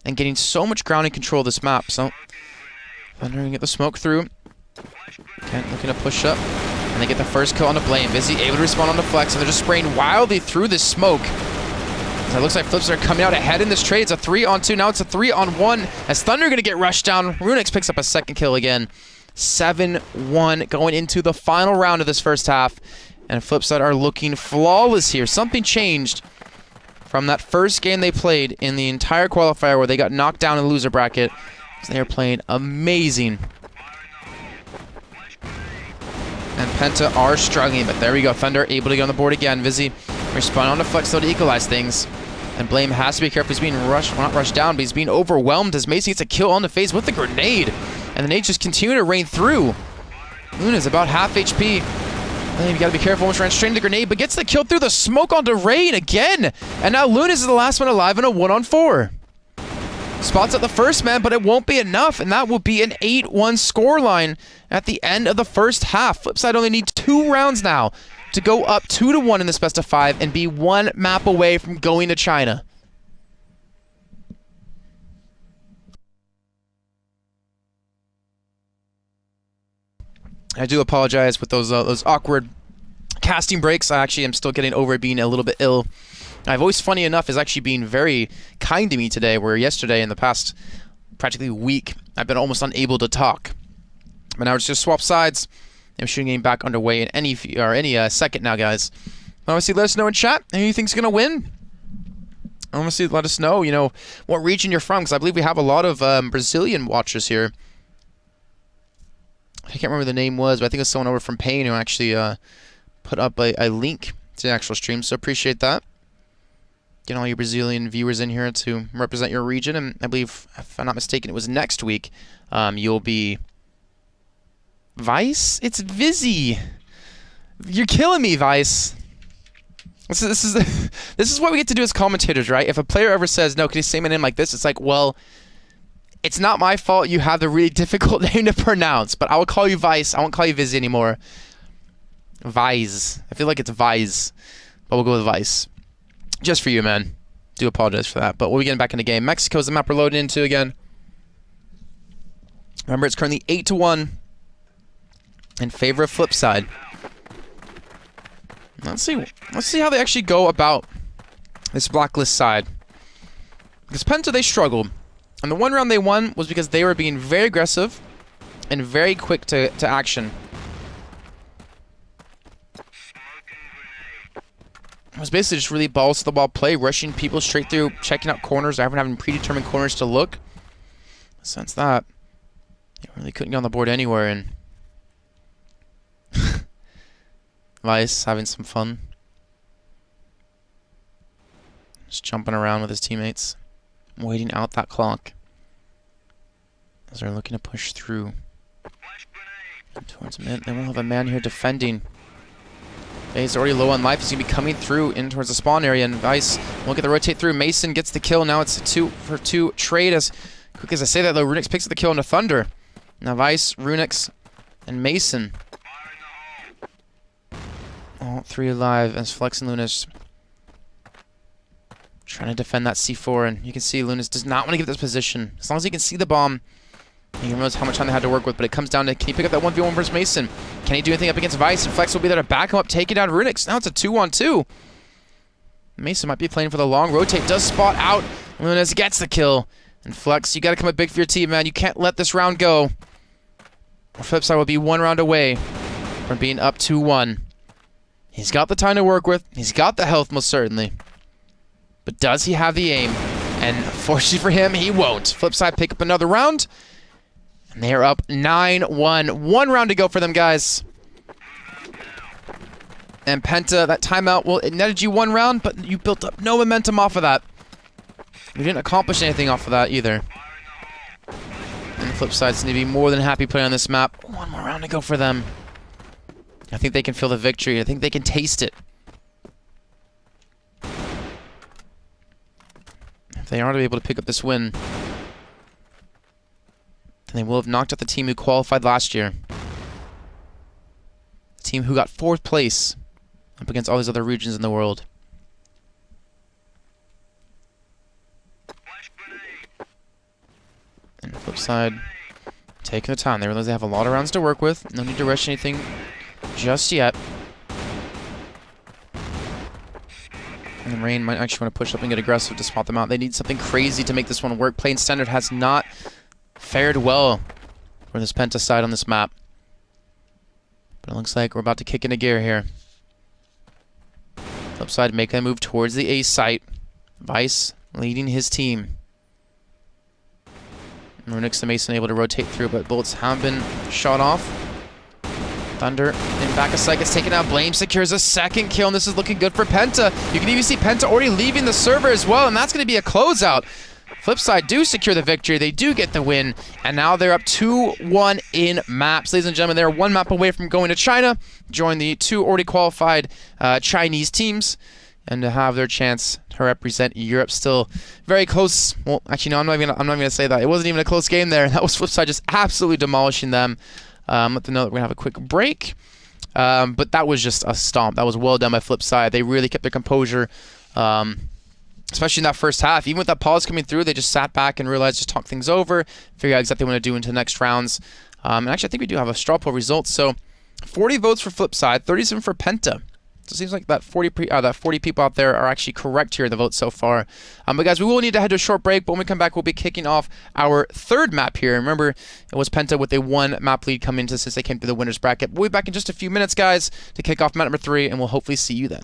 and getting so much ground and control of this map. So Thunder can get the smoke through. Kent looking to push up, and they get the first kill on the Blame. Vizzy able to respond on the flex, and they're just spraying wildly through this smoke. So it looks like FlipSid are coming out ahead in this trade. It's a 3-on-2. Now it's a 3-on-1 as Thunder going to get rushed down. Runix picks up a second kill again. 7-1 going into the final round of this first half. And FlipSid are looking flawless here. Something changed from that first game they played in the entire qualifier where they got knocked down in the loser bracket. They are playing amazing. And Penta are struggling, but there we go. Thunder able to get on the board again. Vizzy responding on the flex though to equalize things. And Blame has to be careful. He's being rushed, well, not rushed down, but he's being overwhelmed as Mason gets a kill on the face with the grenade. And the nades just continue to rain through. Luna's about half HP. Blame, you gotta be careful. Almost ran straight into the grenade, but gets the kill through the smoke onto Rain again. And now Lunas is the last one alive in a 1-on-4. Spots up the first man, but it won't be enough. And that will be an 8-1 scoreline at the end of the first half. FlipSid only needs 2 rounds now to go up 2-1 in this best of 5 and be 1 map away from going to China. I do apologize with those awkward casting breaks. I actually am still getting over it being a little bit ill. My voice, funny enough, is actually being very kind to me today, where yesterday in the past practically week, I've been almost unable to talk. But now it's just swap sides. I'm shooting game back underway in any second now, guys. Obviously, let us know in chat who you think's gonna win. Honestly, let us know, what region you're from, because I believe we have a lot of Brazilian watchers here. I can't remember the name was, but I think it's someone over from Pain who actually put up a link to the actual stream, so appreciate that. Getting all your Brazilian viewers in here to represent your region, and I believe, if I'm not mistaken, it was next week, you'll be... Vice? It's Vizzy. You're killing me, Vice. This is what we get to do as commentators, right? If a player ever says, no, can you say my name like this? It's like, well, it's not my fault you have the really difficult name to pronounce, but I will call you Vice. I won't call you Vizzy anymore. Vice. I feel like it's Vice, but we'll go with Vice. Just for you, man. Do apologize for that, but we'll be getting back in the game. Mexico's the map we're loading into again. Remember, it's currently 8-1. In favor of FlipSid. Let's see how they actually go about this blacklist side. Because Penta, they struggled. And the one round they won was because they were being very aggressive and very quick to action. It was basically just really balls to the ball play, rushing people straight through, checking out corners, or having predetermined corners to look. Since that, they really couldn't get on the board anywhere, and Vice having some fun. Just jumping around with his teammates. Waiting out that clock. As they're looking to push through. And towards mid. Then we'll have a man here defending. He's already low on life. He's going to be coming through in towards the spawn area, and Vice won't get the rotate through. Mason gets the kill. Now it's a 2-for-2 trade. As quick as I say that, though, Runix picks up the kill into Thunder. Now Vice, Runix, and Mason. All three alive as Flex and Lunas trying to defend that C4, and you can see Lunas does not want to give this position. As long as he can see the bomb, he realized how much time they had to work with, but it comes down to, can he pick up that 1v1 versus Mason? Can he do anything up against Vice? And Flex will be there to back him up, taking down Runix. Now it's a 2-on-2. Mason might be playing for the long rotate, does spot out. Lunas gets the kill. And Flex, you got to come up big for your team, man. You can't let this round go. Or FlipSid will be 1 round away from being up 2-1. He's got the time to work with. He's got the health, most certainly. But does he have the aim? And fortunately for him, he won't. FlipSid pick up another round. And they are up 9-1. 1 round to go for them, guys. And Penta, that timeout, well, it netted you 1 round, but you built up no momentum off of that. You didn't accomplish anything off of that either. And FlipSid's going to be more than happy playing on this map. 1 more round to go for them. I think they can feel the victory. I think they can taste it. If they are to be able to pick up this win, then they will have knocked out the team who qualified last year. The team who got 4th place up against all these other regions in the world. And FlipSid taking the time. They realize they have a lot of rounds to work with. No need to rush anything just yet. And Rain might actually want to push up and get aggressive to spot them out. They need something crazy to make this one work. Playing Standard has not fared well for this Penta side on this map. But it looks like we're about to kick into gear here. FlipSid making a move towards the A site. Vice leading his team. Runix and Mason able to rotate through, but bullets have been shot off. Thunder in back of sight gets taken out. Blame secures a 2nd kill, and this is looking good for Penta. You can even see Penta already leaving the server as well, and that's going to be a closeout. FlipSid do secure the victory. They do get the win, and now they're up 2-1 in maps. Ladies and gentlemen, they're 1 map away from going to China, join the 2 already qualified Chinese teams, and to have their chance to represent Europe. Still very close. Well, actually, no, I'm not even gonna say that. It wasn't even a close game there. That was FlipSid just absolutely demolishing them. Let them know that we're gonna have a quick break. But that was just a stomp. That was well done by FlipSid. They really kept their composure, especially in that first half. Even with that pause coming through, they just sat back and realized, just talk things over, figure out exactly what they want to do into the next rounds. And actually, I think we do have a straw poll result. So 40 votes for FlipSid, 37 for Penta. So it seems like that 40 people out there are actually correct here in the votes so far. But guys, we will need to head to a short break, but when we come back, we'll be kicking off our 3rd map here. Remember, it was Penta with a 1 map lead coming into since they came through the winner's bracket. We'll be back in just a few minutes, guys, to kick off map number 3, and we'll hopefully see you then.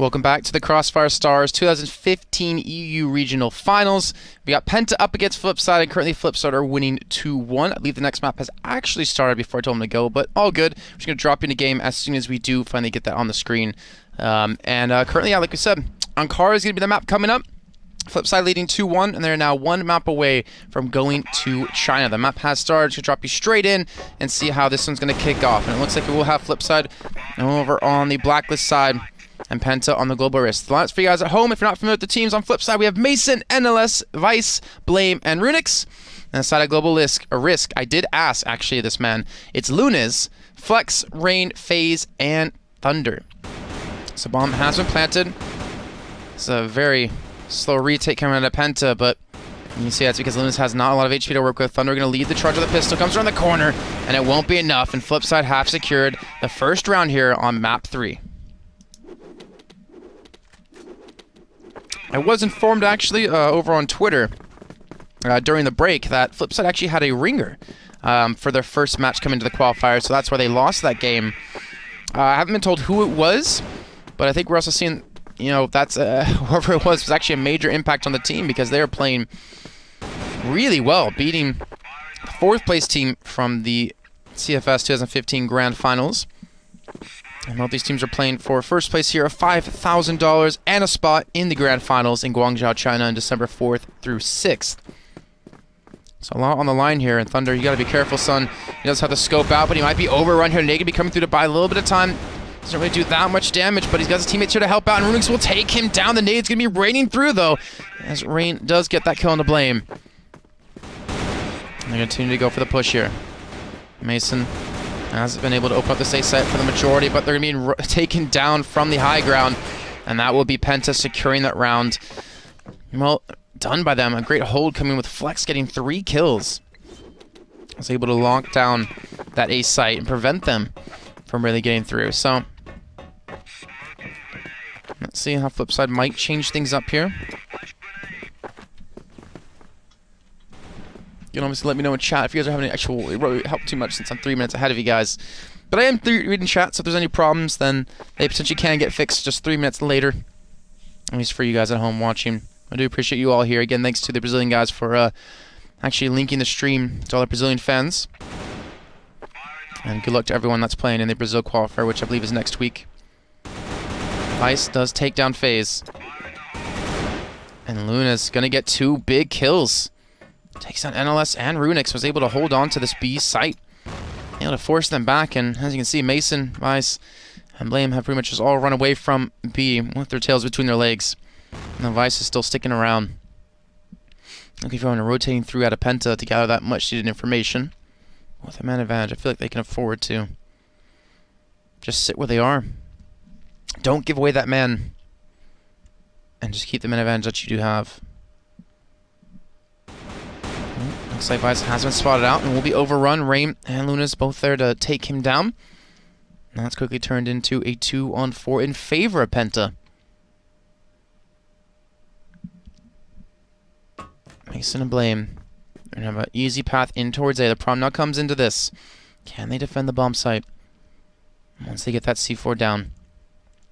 Welcome back to the Crossfire Stars 2015 EU Regional Finals. We got Penta up against FlipSid, and currently FlipSid are winning 2-1. I believe the next map has actually started before I told them to go, but all good. We're just going to drop you in a game as soon as we do finally get that on the screen. Currently, yeah, like we said, Ankara is going to be the map coming up. FlipSid leading 2-1, and they're now one map away from going to China. The map has started. To drop you straight in and see how this one's going to kick off. And it looks like we will have FlipSid over on the blacklist side and Penta on the global risk. The lineups for you guys at home, if you're not familiar with the teams, on FlipSid we have Mason, NLS, Vice, Blame, and Runix. And the side of global risk, I did ask actually this man. It's Lunas, Flex, Rain, Phase, and Thunder. So bomb has been planted. It's a very slow retake coming out of Penta, but you can see that's because Lunas has not a lot of HP to work with. Thunder going to lead the charge with the pistol, comes around the corner, and it won't be enough. And FlipSid have secured the first round here on map 3. I was informed actually over on Twitter during the break that FlipSid actually had a ringer for their first match coming to the qualifiers, so that's why they lost that game. I haven't been told who it was, but I think we're also seeing, you know, that's whoever it was actually a major impact on the team because they are playing really well, beating the 4th place team from the CFS 2015 Grand Finals. And both these teams are playing for first place here of $5,000 and a spot in the Grand Finals in Guangzhou, China on December 4th through 6th. So a lot on the line here, and Thunder, you gotta be careful, son. He does have the scope out, but he might be overrun here. Nate can be coming through to buy a little bit of time. Doesn't really do that much damage, but he's got his teammates here to help out, and Runix will take him down. The nade's gonna be raining through, though, as Rain does get that kill on the Blame. And they continue to go for the push here. Mason hasn't been able to open up this A site for the majority, but they're going to be taken down from the high ground, and that will be Penta securing that round. Well, done by them. A great hold coming with Flex getting 3 kills. Was able to lock down that A site and prevent them from really getting through. So, let's see how FlipSid might change things up here. You can obviously let me know in chat if you guys are having any actual... It won't help too much since I'm 3 minutes ahead of you guys. But I am reading chat, so if there's any problems, then they potentially can get fixed just 3 minutes later. At least for you guys at home watching. I do appreciate you all here. Again, thanks to the Brazilian guys for actually linking the stream to all the Brazilian fans. And good luck to everyone that's playing in the Brazil qualifier, which I believe is next week. Vice does take down FaZe. And Luna's going to get 2 big kills. Takes down NLS and Runix, was able to hold on to this B site. Able to force them back, and as you can see, Mason, Vice, and Blame have pretty much just all run away from B with their tails between their legs. And the Vice is still sticking around. Looking for a rotating through out of Penta to gather that much needed information. With a man advantage, I feel like they can afford to just sit where they are. Don't give away that man. And just keep the man advantage that you do have. Looks like Vice has been spotted out and will be overrun. Rain and Lunas both there to take him down. Now it's quickly turned into a 2-on-4 in favor of Penta. Mason and Blame. They're going to have an easy path in towards A. The problem now comes into this. Can they defend the bomb site once they get that C4 down?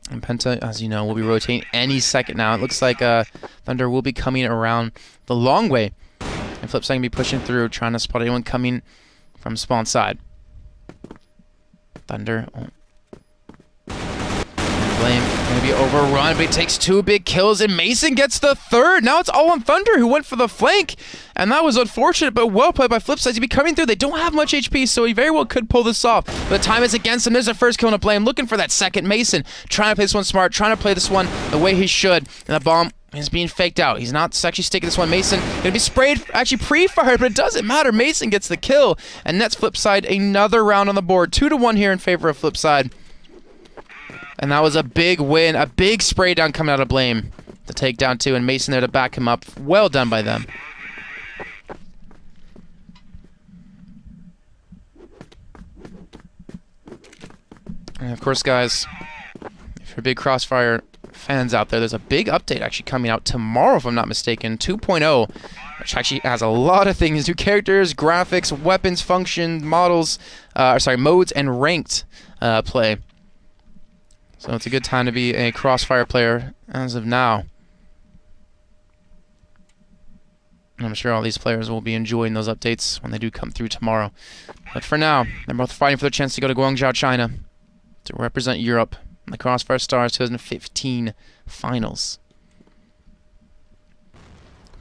And Penta, as you know, will be rotating any second now. It looks like Thunder will be coming around the long way. And FlipSid can be pushing through, trying to spot anyone coming from spawn side. Thunder. Blame going to be overrun, but he takes 2 big kills, and Mason gets the 3rd. Now it's all on Thunder, who went for the flank. And that was unfortunate, but well played by FlipSid. He'll be coming through. They don't have much HP, so he very well could pull this off. But the time is against him. There's a first kill on a Blame. Looking for that second. Mason trying to play this one smart, trying to play this one the way he should. And the bomb is being faked out. He's not actually sticking this one. Mason going to be sprayed, actually pre-fired, but it doesn't matter. Mason gets the kill, and that's FlipSid another round on the board. 2-1 here in favor of FlipSid. And that was a big win, a big spray down coming out of Blame to take down 2, and Mason there to back him up. Well done by them. And of course, guys, if you're big Crossfire fans out there, there's a big update actually coming out tomorrow, if I'm not mistaken, 2.0, which actually has a lot of things: new characters, graphics, weapons, function, models, modes, and ranked play. So it's a good time to be a Crossfire player as of now. And I'm sure all these players will be enjoying those updates when they do come through tomorrow. But for now, they're both fighting for the chance to go to Guangzhou, China to represent Europe in the Crossfire Stars 2015 finals.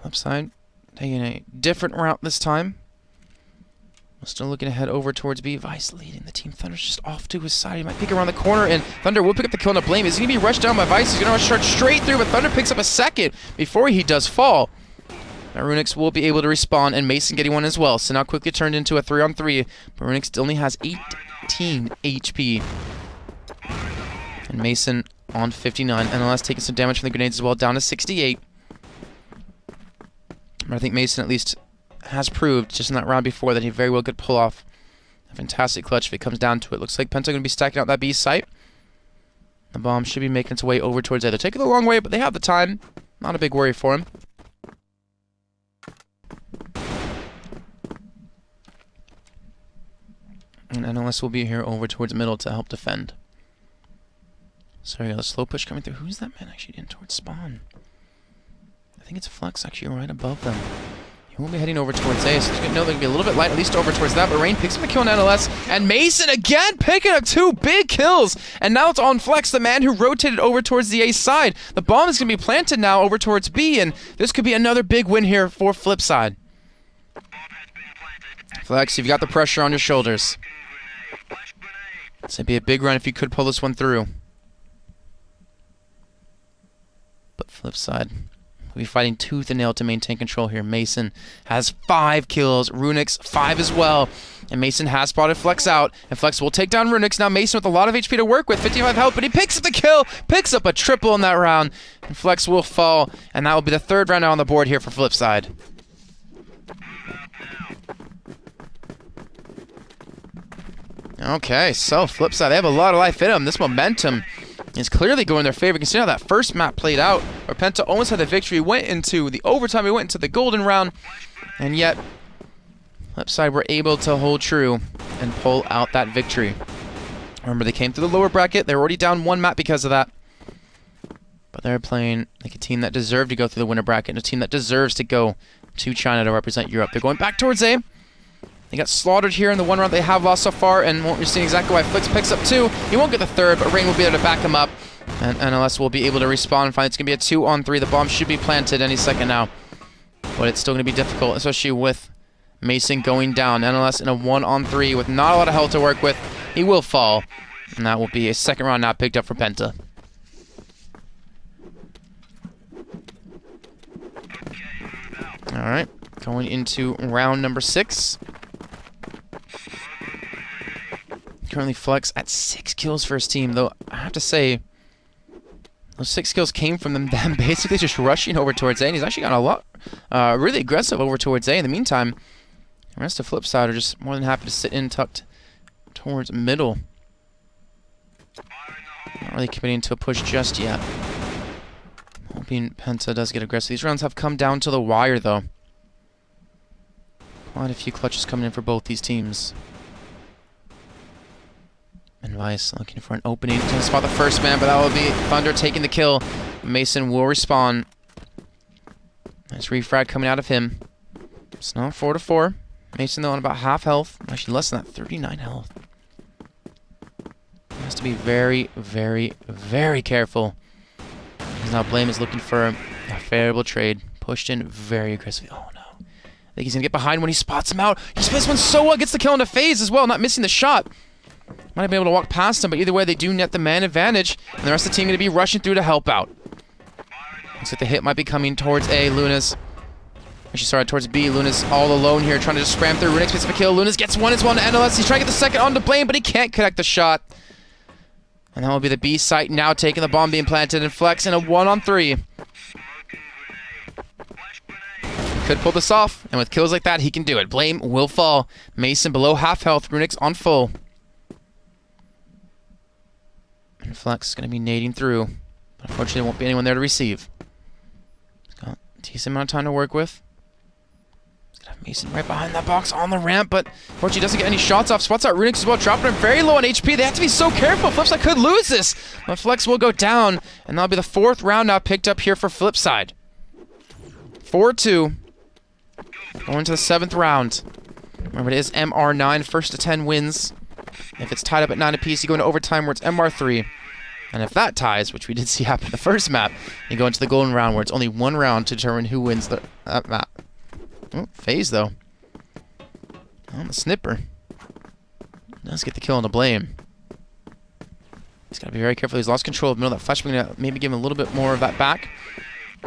FlipSid taking a different route this time. We're still looking ahead over towards B. Vice leading the team. Thunder's just off to his side. He might peek around the corner, and Thunder will pick up the kill on a blame. Is he going to be rushed down by Vice? He's going to rush straight through, but Thunder picks up a second before he does fall. Now Runix will be able to respawn, and Mason getting one as well. So now quickly turned into a 3-on-3, but Runix only has 18 HP. And Mason on 59. NLS taking some damage from the grenades as well, down to 68. But I think Mason at least has proved, just in that round before, that he very well could pull off a fantastic clutch if it comes down to it. Looks like Penta going to be stacking out that B site. The bomb should be making its way over towards A. They're taking the long way, but they have the time. Not a big worry for him. And NLS will be here over towards middle to help defend. So we got a slow push coming through. Who's that man actually in towards spawn? I think it's Flex actually right above them. He won't be heading over towards A, so he's going to know they're going to be a little bit light, at least over towards that. But Rain picks up the kill on NLS, and Mason again picking up 2 big kills. And now it's on Flex, the man who rotated over towards the A side. The bomb is going to be planted now over towards B, and this could be another big win here for FlipSid. Flex, you've got the pressure on your shoulders. It'd be a big run if you could pull this one through. But FlipSid will be fighting tooth and nail to maintain control here. Mason has 5 kills. Runix 5 as well. And Mason has spotted Flex out. And Flex will take down Runix. Now Mason with a lot of HP to work with. 55 health, but he picks up the kill. Picks up a triple in that round. And Flex will fall. And that will be the 3rd round out on the board here for FlipSid. Okay, so FlipSid, they have a lot of life in them. This momentum is clearly going in their favor. Consider how that first map played out, where Penta almost had the victory, went into the overtime, we went into the golden round, and yet FlipSid were able to hold true and pull out that victory. Remember, they came through the lower bracket. They were already down 1 map because of that. But they're playing like a team that deserved to go through the winner bracket, and a team that deserves to go to China to represent Europe. They're going back towards A. They got slaughtered here in the 1 round they have lost so far, and we're seeing exactly why Flex picks up 2. He won't get the 3rd, but Rain will be able to back him up. And NLS will be able to respawn and find it's going to be a 2-on-3. The bomb should be planted any second now. But it's still going to be difficult, especially with Mason going down. NLS in a 1-on-3 with not a lot of health to work with. He will fall. And that will be a 2nd round now picked up for Penta. Alright, going into round number 6. Currently Flex at 6 kills for his team, though I have to say, those 6 kills came from them basically just rushing over towards A, and he's actually got a lot, really aggressive over towards A. In the meantime, the rest of FlipSid are just more than happy to sit in tucked towards middle. Not really committing to a push just yet. Hoping Penta does get aggressive. These rounds have come down to the wire, though. Quite a few clutches coming in for both these teams. And Vice looking for an opening to spot the first man, but that will be Thunder taking the kill. Mason will respawn. Nice refrag coming out of him. It's now 4-4. Mason, though, on about half health. Actually, less than that, 39 health. He has to be very, very, very careful. Now Blame is looking for a favorable trade. Pushed in very aggressively. Oh, no. I think he's going to get behind when he spots him out. He spits one so well. Gets the kill into phase as well, not missing the shot. Might have been able to walk past him, but either way, they do net the man advantage, and the rest of the team going to be rushing through to help out. Looks like the hit might be coming towards A. Lunas. Actually, sorry, towards B. Lunas all alone here, trying to just spam through. Runix picks up a kill. Lunas gets one as well to NLS. He's trying to get the 2nd onto Blame, but he can't connect the shot. And that will be the B site now taking the bomb being planted, and Flex in a 1-on-3. He could pull this off, and with kills like that, he can do it. Blame will fall. Mason below half health. Runix on full. And Flex is going to be nading through. But unfortunately, there won't be anyone there to receive. He's got a decent amount of time to work with. He's going to have Mason right behind that box on the ramp, but unfortunately doesn't get any shots off. Spots out Runix as well, dropping him very low on HP. They have to be so careful. FlipSid could lose this, but Flex will go down, and that'll be the 4th round now picked up here for FlipSid. 4-2. Going to the 7th round. Remember, it is MR9, first to 10 wins. If it's tied up at 9 apiece, you go into overtime where it's MR3. And if that ties, which we did see happen in the first map, you go into the golden round where it's only 1 round to determine who wins that map. Oh, FaZe, though. On the snipper. Does get the kill on the blame. He's got to be very careful. He's lost control of middle. That flash, maybe give him a little bit more of that back.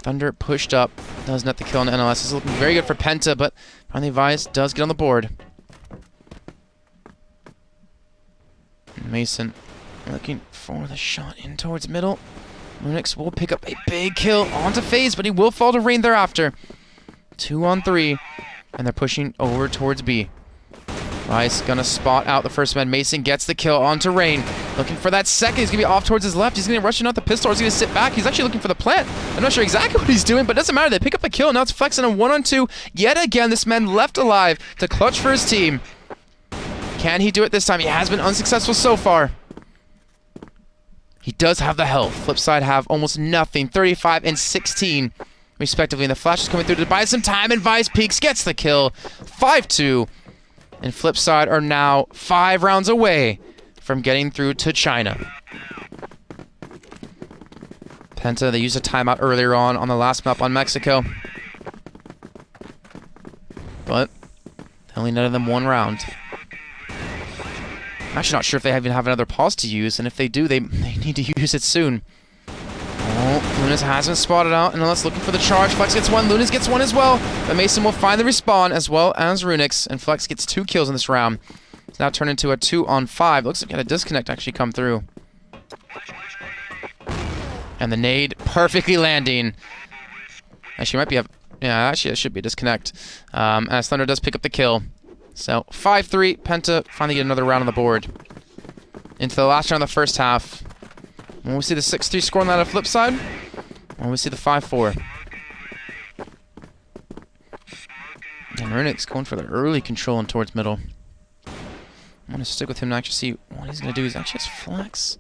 Thunder pushed up. Does net the kill on the NLS. This is looking very good for Penta, but finally Vice does get on the board. Mason looking for the shot in towards middle. Runix will pick up a big kill onto FaZe, but he will fall to Rain thereafter. 2 on 3, and they're pushing over towards B. Vice gonna spot out the first man. Mason gets the kill onto Rain. Looking for that second. He's gonna be off towards his left. He's gonna be rushing out the pistol. He's gonna sit back. He's actually looking for the plant. I'm not sure exactly what he's doing, but it doesn't matter. They pick up the kill. Now it's flexing a 1-on-2. Yet again, this man left alive to clutch for his team. Can he do it this time? He has been unsuccessful so far. He does have the health. FlipSid have almost nothing. 35 and 16, respectively. And the flash is coming through to buy some time, and Vice peeks, gets the kill. 5-2. And FlipSid are now 5 rounds away from getting through to China. Penta, they used a timeout earlier on the last map on Mexico. But they only netted them 1 round. I'm actually not sure if they even have another pause to use, and if they do, they need to use it soon. Oh, Lunas hasn't spotted out, and let's looking for the charge. Flex gets 1, Lunas gets 1 as well, but Mason will find the respawn as well as Runix, and Flex gets 2 kills in this round. It's now turned into a 2-on-5. Looks like he had a disconnect actually come through. And the nade perfectly landing. Actually, might be a... Yeah, actually, it should be a disconnect. As Thunder does pick up the kill. So, 5-3. Penta finally get another round on the board. Into the last round of the first half. When we see the 6-3 score on that of FlipSid, when we see the 5-4. And Runix going for the early control and towards middle. I'm going to stick with him and actually see what he's going to do. He's actually has Flex.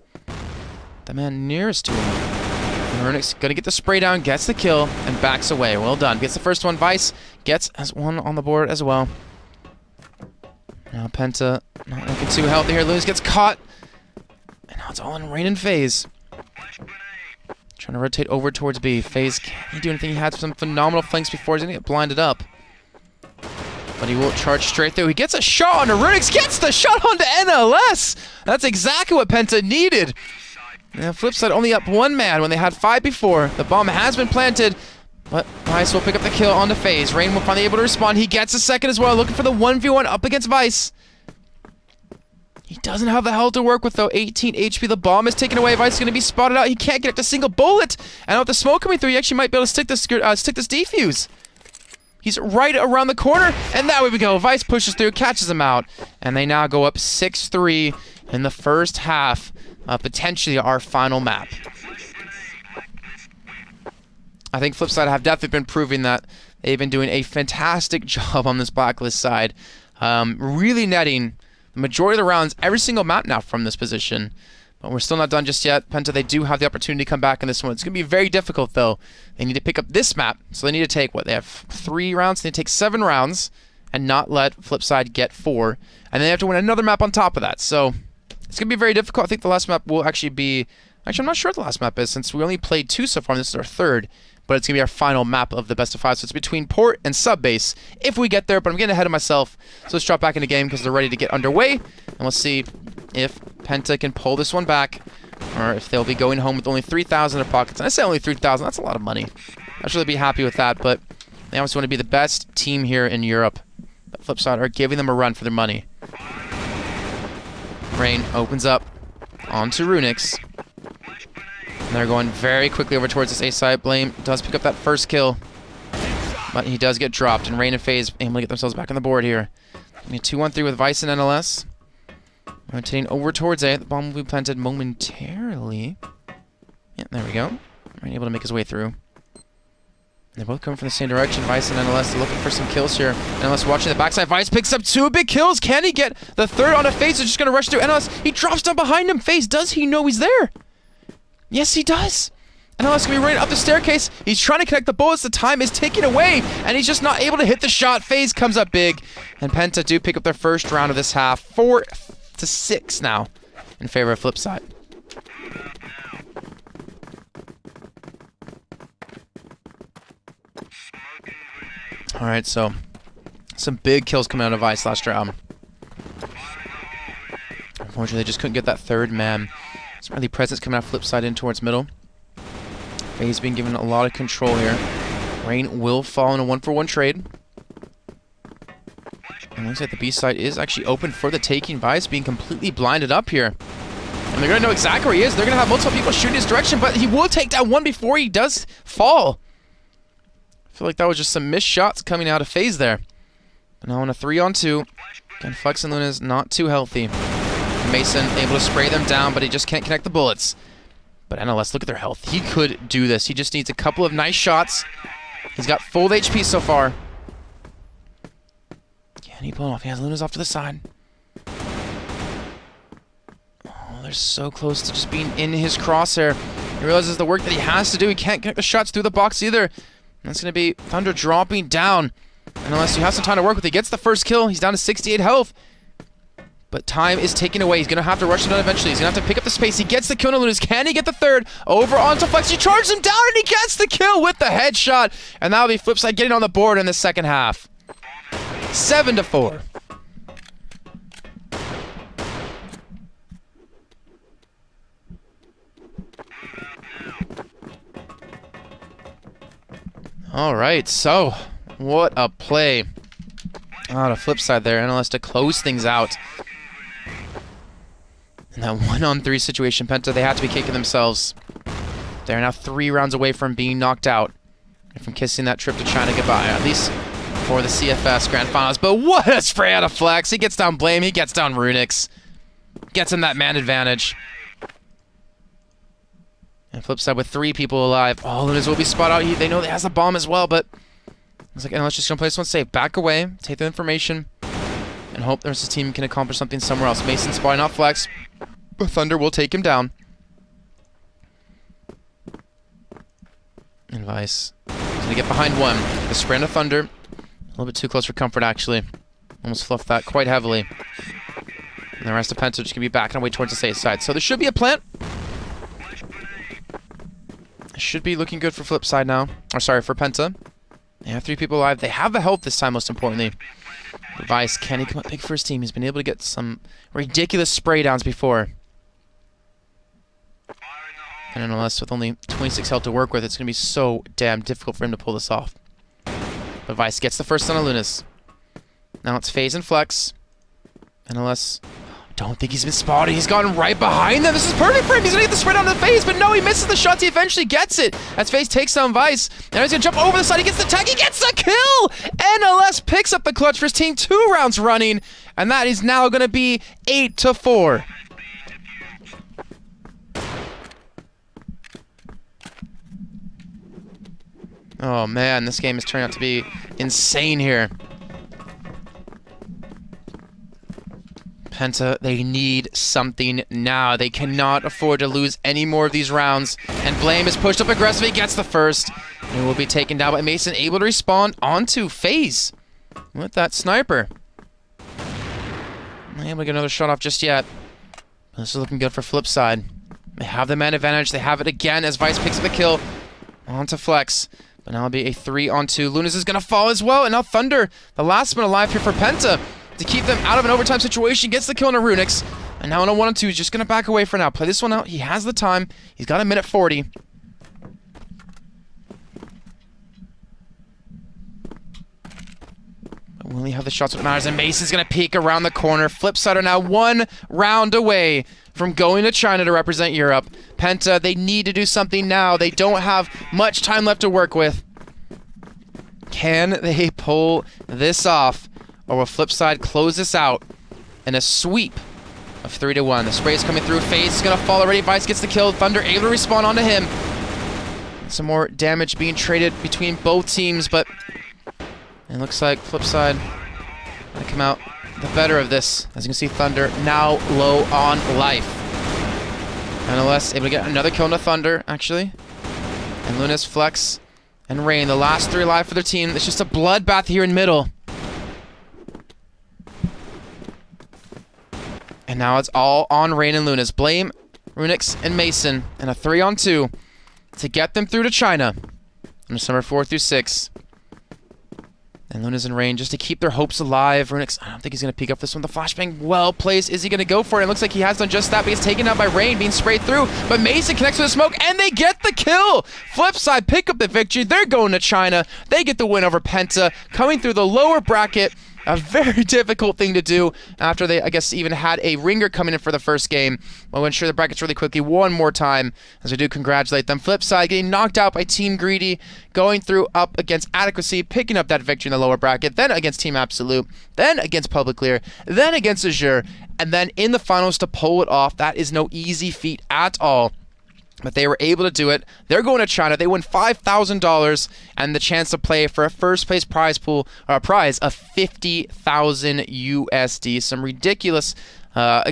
The man nearest to him. And Runix going to get the spray down, gets the kill, and backs away. Well done. Gets the first one. Vice gets as 1 on the board as well. Now Penta not looking too healthy here. Lewis gets caught. And now it's all in Rain and FaZe. Trying to rotate over towards B. FaZe, can he do anything? He had some phenomenal flanks before. He's going to get blinded up. But he will charge straight through. He gets a shot onto Runix. Gets the shot onto NLS. That's exactly what Penta needed. And FlipSid only up 1 man when they had 5 before. The bomb has been planted. But Vice will pick up the kill onto FaZe. Rain will finally able to respond. He gets a second as well. Looking for the 1v1 up against Vice. He doesn't have the health to work with, though. 18 HP. The bomb is taken away. Vice is going to be spotted out. He can't get up to a single bullet. And with the smoke coming through, he actually might be able to stick this defuse. He's right around the corner. And there we go. Vice pushes through, catches him out. And they now go up 6-3 in the first half of potentially our final map. I think FlipSid have definitely been proving that they've been doing a fantastic job on this blacklist side. Really netting the majority of the rounds every single map now from this position. But we're still not done just yet. Penta, they do have the opportunity to come back in this one. It's going to be very difficult, though. They need to pick up this map, so they need to take, what, they have 3 rounds? They need to take 7 rounds and not let FlipSid get 4. And then they have to win another map on top of that. So it's going to be very difficult. I think the last map will actually be... Actually, I'm not sure what the last map is, since we only played 2 so far, and this is our 3rd. But it's going to be our final map of the best of 5. So it's between port and sub base if we get there. But I'm getting ahead of myself. So let's drop back into game because they're ready to get underway. And we'll see if Penta can pull this one back, or if they'll be going home with only 3,000 in their pockets. And I say only 3,000. That's a lot of money. I should really be happy with that. But they obviously want to be the best team here in Europe. But FlipSid are giving them a run for their money. Rain opens up onto Runix. And they're going very quickly over towards this A side. Blame does pick up that first kill, but he does get dropped. And Rain and FaZe able to get themselves back on the board here. 2-1-3 with Vice and NLS. Rotating over towards A. The bomb will be planted momentarily. Yeah, there we go. Rain able to make his way through. And They're both coming from the same direction. Vice and NLS are looking for some kills here. NLS watching the backside. Vice picks up 2 big kills. Can he get the third on a FaZe? They're just going to rush through NLS. He drops down behind him. FaZe, does he know he's there? Yes, he does. NLS going to be running up the staircase. He's trying to connect the bullets. The time is ticking away, and he's just not able to hit the shot. FaZe comes up big, and Penta do pick up their first round of this half. 4-6 now in favor of FlipSid. Alright, so some big kills coming out of Vice last round. Unfortunately, they just couldn't get that third man. Some early presence coming out of FlipSid in towards middle. FaZe being given a lot of control here. Rain will fall in a 1-for-1 trade. And looks like the B side is actually open for the taking. Vice being completely blinded up here. And they're going to know exactly where he is. They're going to have multiple people shooting his direction, but he will take down one before he does fall. I feel like that was just some missed shots coming out of FaZe there. But now on a 3-on-2. Again, Flex and Luna's not too healthy. Mason able to spray them down, but he just can't connect the bullets. But NLS, look at their health. He could do this. He just needs a couple of nice shots. He's got full HP so far. Can he pull it off? He has Luna's off to the side. Oh, they're so close to just being in his crosshair. He realizes the work that he has to do. He can't connect the shots through the box either. That's going to be Thunder dropping down. Unless you have some time to work with, he gets the first kill. He's down to 68 health. But time is taken away. He's going to have to rush it down eventually. He's going to have to pick up the space. He gets the kill on Lunas. Can he get the third? Over onto Flex. He charges him down and he gets the kill with the headshot. And that'll be FlipSid getting on the board in the second half. 7-4. Alright, so what a play out of FlipSid there. NLS to close things out. In that 1-on-3 situation, Penta, they have to be kicking themselves. They're now 3 rounds away from being knocked out and from kissing that trip to China goodbye, at least for the CFS Grand Finals. But what a spray out of Flex. He gets down Blame, he gets down Runix. Gets him that man advantage. And FlipSid with 3 people alive. Oh, Lunas will be spot out. They know he has a bomb as well, but looks like NLS just going to play this one safe. Back away, take the information, and hope the rest of the team can accomplish something somewhere else. Mason spotting out Flex. But Thunder will take him down. And Vice is going to get behind one. The spray on Thunder. A little bit too close for comfort, actually. Almost fluffed that quite heavily. And the rest of Penta just going to be backing away towards the safe side. So there should be a plant. Should be looking good for FlipSid now. Or sorry, for Penta. They have 3 people alive. They have the health this time, most importantly. But Vice, can he come up big for his team? He's been able to get some ridiculous spray downs before. And NLS with only 26 health to work with, it's going to be so damn difficult for him to pull this off. But Vice gets the first on Lunas. Now it's FaZe and Flex. NLS, don't think he's been spotted. He's gone right behind them. This is perfect for him. He's going to get the spread onto the FaZe, but no, he misses the shots. He eventually gets it as FaZe takes down Vice. Now he's going to jump over the side. He gets the tag. He gets the kill! NLS picks up the clutch for his team 2 rounds running, and that is now going to be 8-4. Oh man, this game is turning out to be insane here. Penta, they need something now. They cannot afford to lose any more of these rounds. And Blame is pushed up aggressively, gets the first. And will be taken down by Mason, able to respawn onto FaZe with that sniper. Not able to get another shot off just yet. But this is looking good for FlipSid. They have the man advantage. They have it again as Vice picks up the kill onto Flex. But now it'll be a 3-on-2. Lunas is going to fall as well. And now Thunder, the last one alive here for Penta, to keep them out of an overtime situation, gets the kill on a Runix. And now on a 1-on-2, he's just going to back away for now. Play this one out. He has the time. He's got a minute 40. But will he have the shots that matters? And Mason's going to peek around the corner. FlipSid are now 1 round away from going to China to represent Europe. Penta, they need to do something now. They don't have much time left to work with. Can they pull this off? Or will FlipSid close this out in a sweep of 3-1? The spray is coming through. FaZe is going to fall already. Vice gets the kill. Thunder able to respawn onto him. some more damage being traded between both teams, but it looks like FlipSid gonna come out the better of this. As you can see, Thunder now low on life. Nonetheless, able to get another kill into Thunder, actually. And Lunas, Flex, and Rain, the last 3 alive for their team. It's just a bloodbath here in middle. And now it's all on Rain and Lunas. Blame Runix and Mason in a 3-on-2 to get them through to China on December 4 through 6. And Lunas and Rain just to keep their hopes alive. Runix, I don't think he's going to peek up this one. The flashbang well placed. Is he going to go for it? It looks like he has done just that, but he's taken out by Rain, being sprayed through. But Mason connects with the smoke, and they get the kill! FlipSid pick up the victory. They're going to China. They get the win over Penta, coming through the lower bracket. A very difficult thing to do after they, I guess, even had a ringer coming in for the first game. We'll went through the brackets really quickly one more time as we do congratulate them. FlipSid getting knocked out by Team Greedy, going through up against Adequacy, picking up that victory in the lower bracket, then against Team Absolute, then against Public Clear, then against Azure, and then in the finals to pull it off. That is no easy feat at all. But they were able to do it. They're going to China. They win $5,000 and the chance to play for a first-place prize pool, or a prize of 50,000 USD. Some ridiculous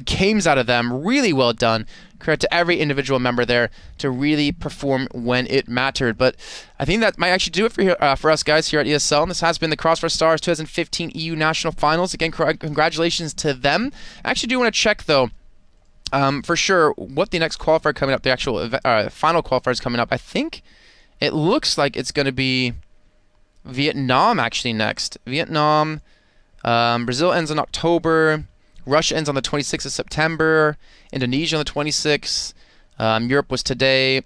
games out of them. Really well done. Credit to every individual member there to really perform when it mattered. But I think that might actually do it for us guys here at ESL. And this has been the Crossfire Stars 2015 EU National Finals. Again, congratulations to them. I actually do want to check, though, for sure, what the next qualifier coming up, the actual final qualifier is coming up. I think it looks like it's going to be Vietnam actually next. Vietnam, Brazil ends in October, Russia ends on the 26th of September, Indonesia on the 26th, Europe was today.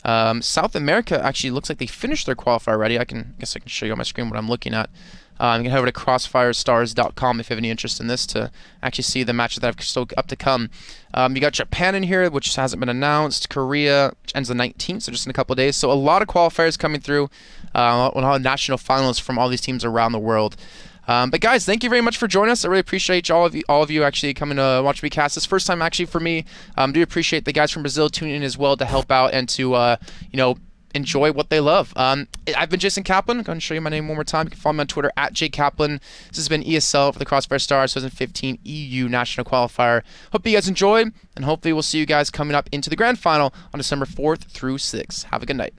South America actually looks like they finished their qualifier already. I guess I can show you on my screen what I'm looking at. You can head over to crossfirestars.com if you have any interest in this to actually see the matches that have still up to come. You got Japan in here, which hasn't been announced. Korea, which ends the 19th, so just in a couple of days. So a lot of qualifiers coming through. A lot of national finals from all these teams around the world. But guys, thank you very much for joining us. I really appreciate all of you actually coming to watch me cast. This first time actually for me. Do appreciate the guys from Brazil tuning in as well to help out and to enjoy what they love. I've been Jason Kaplan. I'm going to show you my name one more time. You can follow me on Twitter at @JKaplan. This has been ESL for the Crossfire Stars 2015 EU National Qualifier. Hope you guys enjoyed, and hopefully we'll see you guys coming up into the Grand Final on December 4th through 6th. Have a good night.